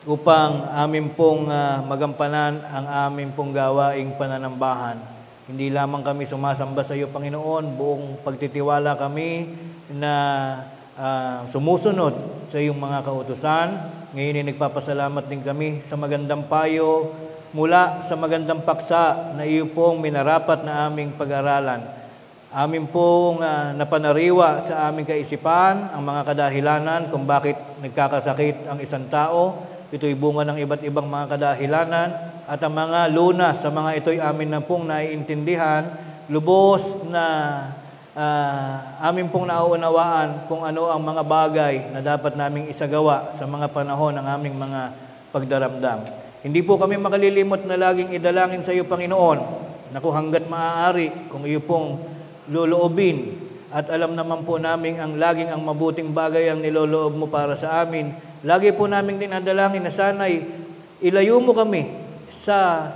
upang aming pong magampanan ang aming pong gawaing pananambahan. Hindi lamang kami sumasamba sa iyo, Panginoon, buong pagtitiwala kami na sumusunod sa iyong mga kautusan. Ngayon ay nagpapasalamat din kami sa magandang payo mula sa magandang paksa na iyo pong minarapat na aming pag-aralan. Amin pong napanariwa sa aming kaisipan ang mga kadahilanan kung bakit nagkakasakit ang isang tao. Ito'y bunga ng iba't ibang mga kadahilanan at ang mga lunas sa mga ito'y amin na pong naiintindihan, lubos na amin pong nauunawaan kung ano ang mga bagay na dapat naming isagawa sa mga panahon ng aming mga pagdaramdam. Hindi po kami makalilimot na laging idalangin sa iyo, Panginoon, na kung hanggat maaari, kung iyo pong loloobin, at alam naman po namin ang laging ang mabuting bagay ang niloloob mo para sa amin, lagi po namin dinadalangin na sana'y ilayo mo kami sa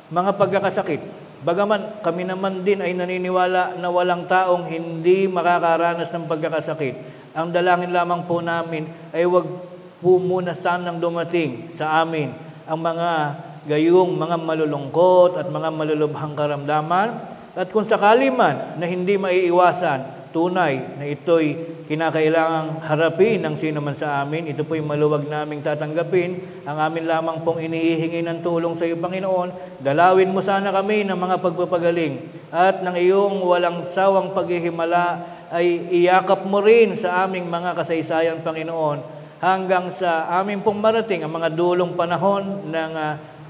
mga pagkakasakit. Bagaman kami naman din ay naniniwala na walang taong hindi makakaranas ng pagkakasakit. Ang dalangin lamang po namin ay wag po muna sanang dumating sa amin ang mga gayong mga malulungkot at mga malulubhang karamdaman. At kung sakali man na hindi maiiwasan, tunay na ito'y kinakailangang harapin ng sino man sa amin. Ito po'y maluwag naming tatanggapin. Ang amin lamang pong inihihingi ng tulong sa iyo, Panginoon. Dalawin mo sana kami ng mga pagpapagaling. At ng iyong walang sawang paghihimala ay iyakap mo rin sa aming mga kasaysayan, Panginoon. Hanggang sa amin pong marating ang mga dulong panahon ng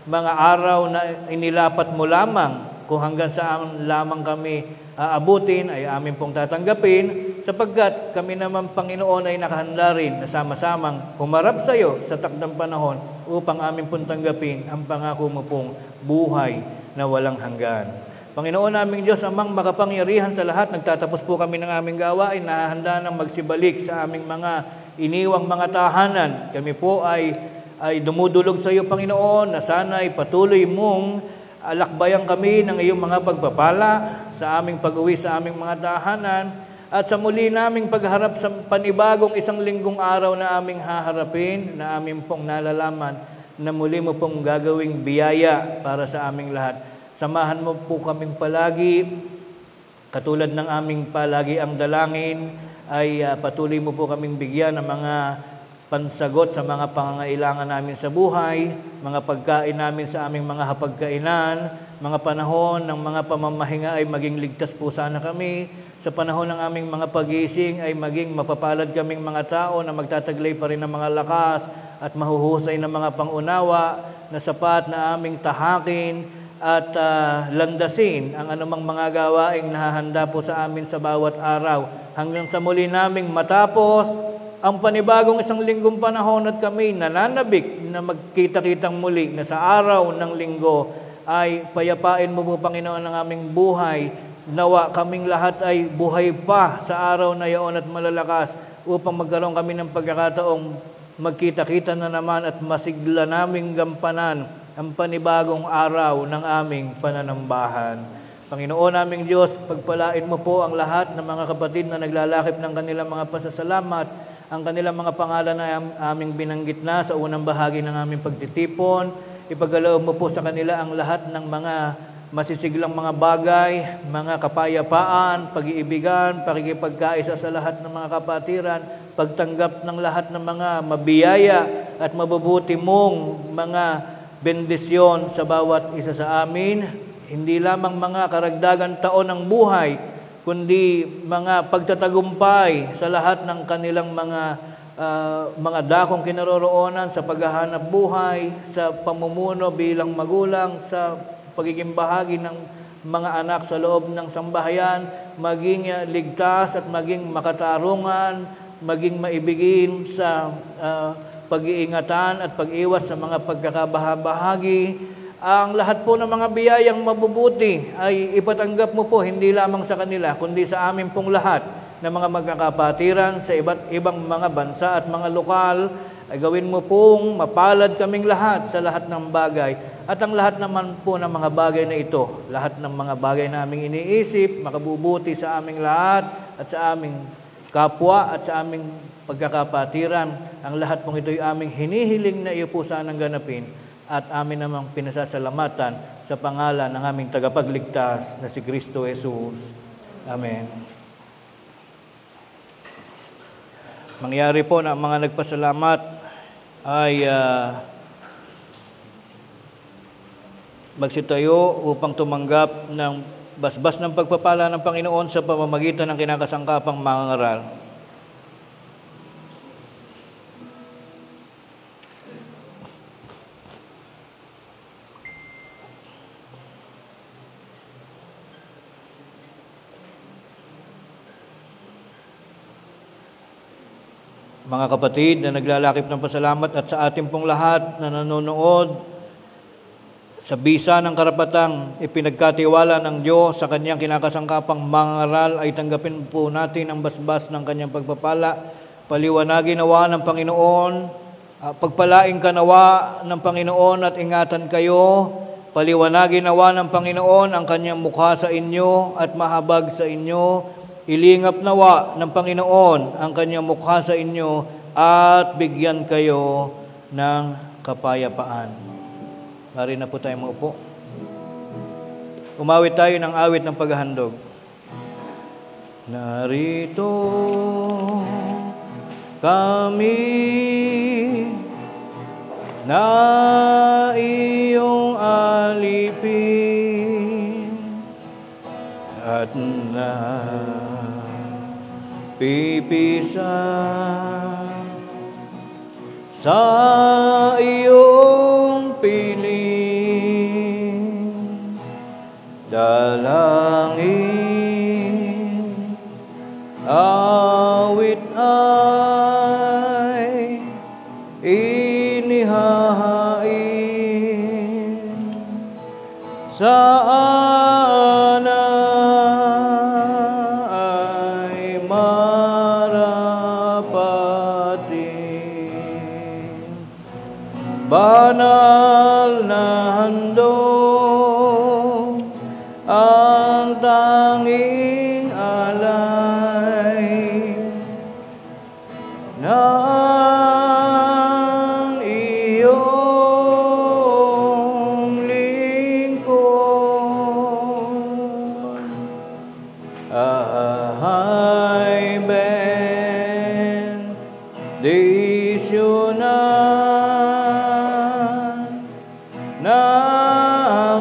mga araw na inilapat mo lamang kung hanggang saan lamang kami aabutin ay amin pong tatanggapin, sapagkat kami naman, Panginoon, ay nakahanda rin na sama-samang humarap sa iyo sa takdang panahon upang amin pong tanggapin ang pangako mo pong buhay na walang hanggan. Panginoon naming Diyos, Amang makapangyarihan sa lahat, nagtatapos po kami ng aming gawain, nahahanda ng magsibalik sa aming mga iniwang mga tahanan. Kami po ay dumudulog sa iyo, Panginoon, na sana'y patuloy mong alakbayan kami ng iyong mga pagpapala sa aming pag-uwi sa aming mga tahanan at sa muli naming pagharap sa panibagong isang linggong araw na aming haharapin, na aming pong nalalaman na muli mo pong gagawing biyaya para sa aming lahat. Samahan mo po kaming palagi, katulad ng aming palagi ang dalangin, ay patuloy mo po kaming bigyan ng mga pansagot sa mga pangangailangan namin sa buhay, mga pagkain namin sa aming mga hapagkainan, mga panahon ng mga pamamahinga ay maging ligtas po sana kami. Sa panahon ng aming mga pagising ay maging mapapalad kaming mga tao na magtataglay pa rin ng mga lakas at mahuhusay ng mga pangunawa na sapat na aming tahakin at landasin ang anumang mga gawaing nahahanda po sa amin sa bawat araw, hanggang sa muli naming matapos ang panibagong isang linggong panahon at kami nananabik na magkita-kitang muli na sa araw ng linggo ay payapain mo po, Panginoon, ang aming buhay. Nawa kaming lahat ay buhay pa sa araw na iyon at malalakas upang magkaroon kami ng pagkakataong magkita-kita na naman at masigla naming gampanan ang panibagong araw ng aming pananambahan. Panginoon naming Diyos, pagpalain mo po ang lahat ng mga kapatid na naglalakip ng kanilang mga pasasalamat, ang kanilang mga pangalan na aming binanggit na sa unang bahagi ng aming pagtitipon. Ipagaloob mo po sa kanila ang lahat ng mga masisiglang mga bagay, mga kapayapaan, pag-iibigan, pakikipagkaisa sa lahat ng mga kapatiran, pagtanggap ng lahat ng mga mabiyaya at mabubuti mong mga bendisyon sa bawat isa sa amin, hindi lamang mga karagdagan taon ng buhay, kundi mga pagtatagumpay sa lahat ng kanilang mga dakong kinaroroonan sa paghahanap buhay, sa pamumuno bilang magulang, sa pagiging bahagi ng mga anak sa loob ng sambahayan, maging ligtas at maging makatarungan, maging maibigin sa pag-iingatan at pag-iwas sa mga pagkakabahabahagi. Ang lahat po ng mga biyayang mabubuti ay ipatanggap mo po hindi lamang sa kanila, kundi sa amin pong lahat na mga magkakapatiran sa iba't ibang mga bansa at mga lokal. Ay gawin mo pong mapalad kaming lahat sa lahat ng bagay. At ang lahat naman po ng mga bagay na ito, lahat ng mga bagay na aming iniisip, makabubuti sa aming lahat at sa aming kapwa at sa aming pagkakapatiran. Ang lahat pong ito'y aming hinihiling na iyo po sanang ganapin at amin namang pinasasalamatan sa pangalan ng aming tagapagligtas na si Kristo Jesus. Amen. Mangyari po na ang mga nagpasalamat ay magsitayo upang tumanggap ng basbas ng pagpapala ng Panginoon sa pamamagitan ng kinakasangkapang mga ngaral. Mga kapatid na naglalakip ng pasalamat at sa ating pong lahat na nanonood, sa bisa ng karapatang ipinagkatiwala ng Diyos sa kanyang kinakasangkapang mga ngaral ay tanggapin po natin ang basbas ng kanyang pagpapala. Paliwanagin nawa ng Panginoon, pagpalaing ka nawa ng Panginoon at ingatan kayo. Paliwanagin nawa ng Panginoon ang kanyang mukha sa inyo at mahabag sa inyo. Ilingap nawa ng Panginoon ang kanyang mukha sa inyo at bigyan kayo ng kapayapaan. Mari na po tayo maupo. Umawit tayo ng awit ng paghahandog. Narito kami na iyong alipin at na pipisan sa iyong piling. sana ay marapatin. Banal na handog ang tanging alay ng iyong lingkod ay bendisyonan na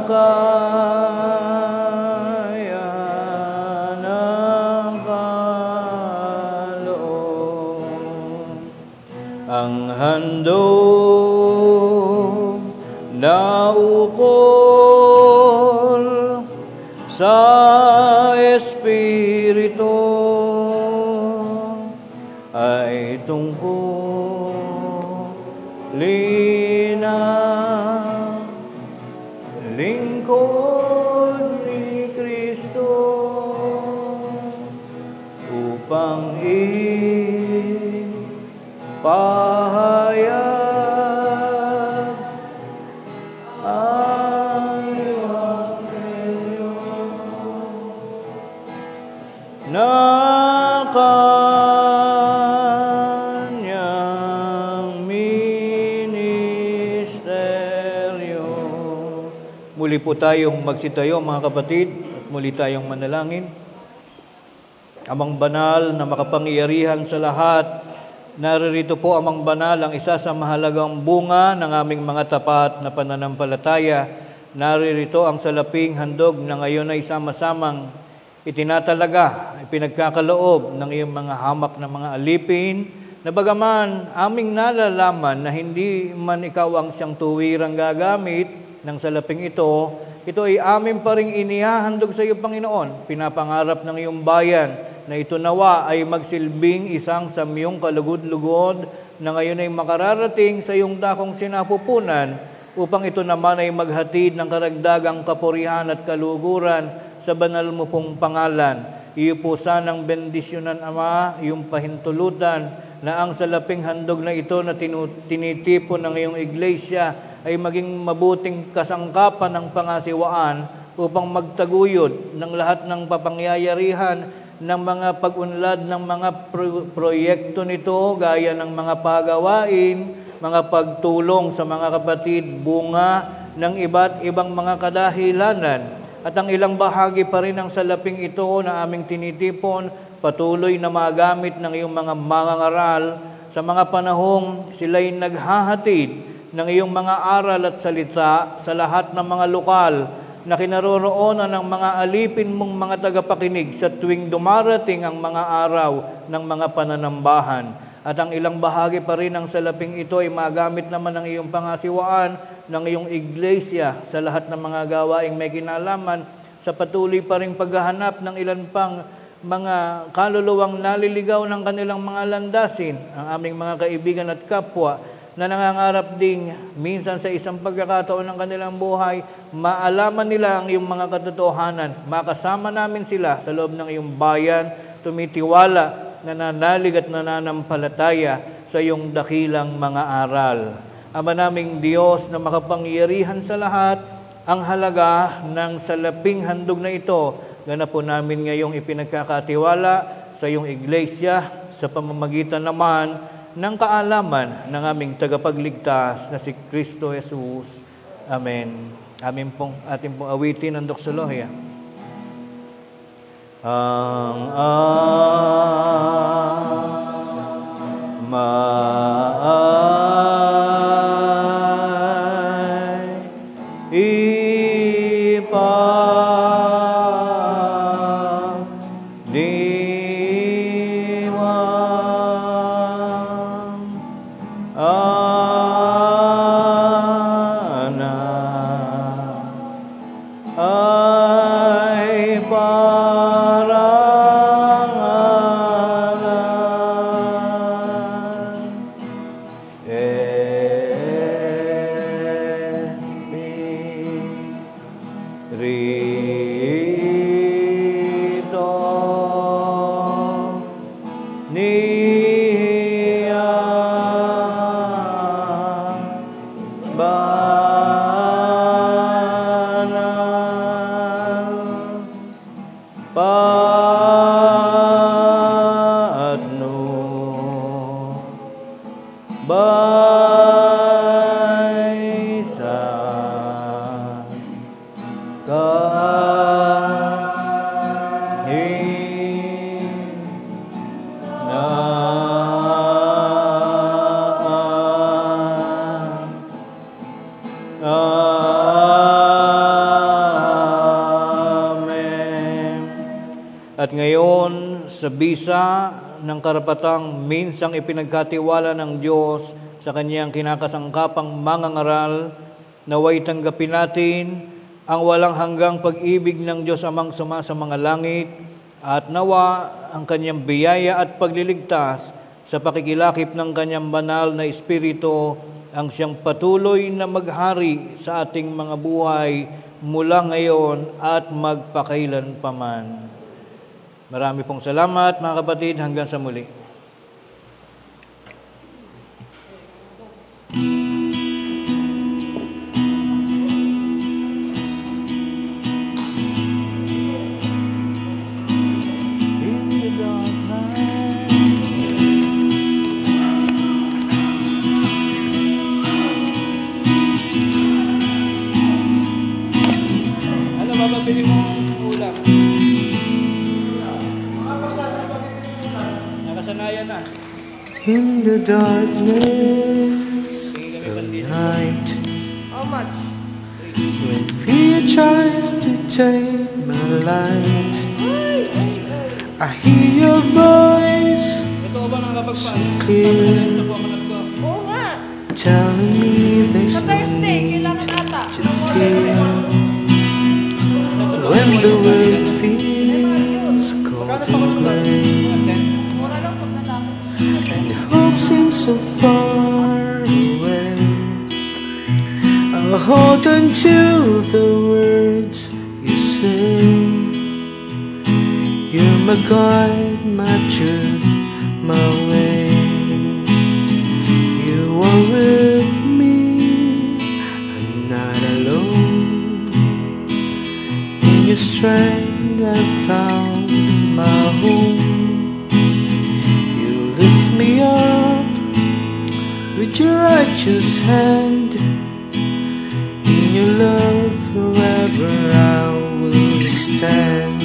kaya ng kaloob. Ang handog na ukol sa Espiritu ay tungkulin ang lingkod ni Kristo upang ipahayag ang Ebanghelyo na kanyang ministeryo. Muli po tayong magsitayo mga kapatid at muli tayong manalangin. Amang banal na makapangyarihan sa lahat, naririto po Amang banal ang isa sa mahalagang bunga ng aming mga tapat na pananampalataya. Naririto ang salaping handog na ngayon ay sama-samang itinatalaga, ipinagkakaloob ng iyong mga hamak na mga alipin, na bagaman aming nalalaman na hindi man ikaw ang siyang tuwirang gagamit ng salaping ito, ito ay amin pa ring inihahandog sa iyo, Panginoon. Pinapangarap ng iyong bayan na ito nawa ay magsilbing isang samyong kalugod-lugod na ngayon ay makararating sa iyong dakong sinapupunan upang ito naman ay maghatid ng karagdagang kapurihan at kaluguran sa banal mo pong pangalan. Iyo po sanang bendisyonan, Ama, iyong pahintulutan na ang salaping handog na ito na tinitipon ng iyong iglesia ay maging mabuting kasangkapan ng pangasiwaan upang magtaguyod ng lahat ng papangyayarihan ng mga pag-unlad ng mga proyekto nito, gaya ng mga pagawain, mga pagtulong sa mga kapatid, bunga ng iba't ibang mga kadahilanan. At ang ilang bahagi pa rin ng salaping ito na aming tinitipon, patuloy na magamit ng iyong mga mangangaral sa mga panahong sila'y naghahatid ng iyong mga aral at salita sa lahat ng mga lokal na kinaroroonan ng mga alipin mong mga tagapakinig sa tuwing dumarating ang mga araw ng mga pananambahan. At ang ilang bahagi pa rin ng salaping ito ay magamit naman ng iyong pangasiwaan ng iyong iglesia sa lahat ng mga gawaing may kinalaman sa patuloy pa rin paghahanap ng ilan pang mga kaluluwang naliligaw ng kanilang mga landasin, ang aming mga kaibigan at kapwa na nangangarap ding minsan sa isang pagkakataon ng kanilang buhay, maalaman nila ang iyong mga katotohanan. Makasama namin sila sa loob ng iyong bayan, tumitiwala, nananalig at nananampalataya sa iyong dakilang mga aral. Ama naming Diyos na makapangyarihan sa lahat, ang halaga ng salaping handog na ito, ganap po namin ngayong ipinagkakatiwala sa iyong iglesia sa pamamagitan naman ng kaalaman ng aming tagapagligtas na si Kristo Jesus. Amen. Ating pong awitin ang doxologia. Ang tambay sa Amen. At ngayon, sa bisa ng karapatang minsang ipinagkatiwala ng Diyos sa kanyang kinakasangkapang mangangaral, naway tanggapin natin ang walang hanggang pag-ibig ng Diyos Amang Sama sa mga langit at nawa ang kanyang biyaya at pagliligtas sa pakikilakip ng kanyang banal na Espiritu ang siyang patuloy na maghari sa ating mga buhay mula ngayon at magpakailanpaman. Marami pong salamat mga kapatid, hanggang sa muli. Ano bababili mo ulam? Nakasanayan na. In the darkness of night, How much? when fear tries to take my light, I hear your voice Totoo ba nang kapag so paano? clear, Sa buwanag ko. Oo nga. telling me there's Sa no Thursday, need kailangan ata. to fear. When the world feels cold and gray, Mura lang pag nalaman. and hope seems so far away, I'll hold on to the words you say. You're my guide, my truth, my way. You are with me, I'm not alone. In your strength I found my home. You lift me up with your righteous hand. In your love forever I will stand.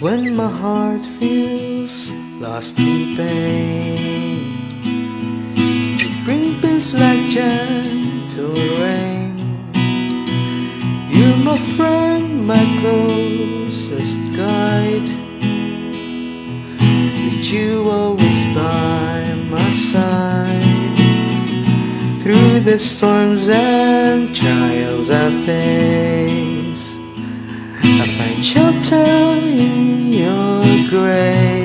When my heart feels lost in pain, you bring peace like gentle rain. You're my friend, my closest guide. With you always by my side. Through the storms and trials I face, I find shelter in your grace.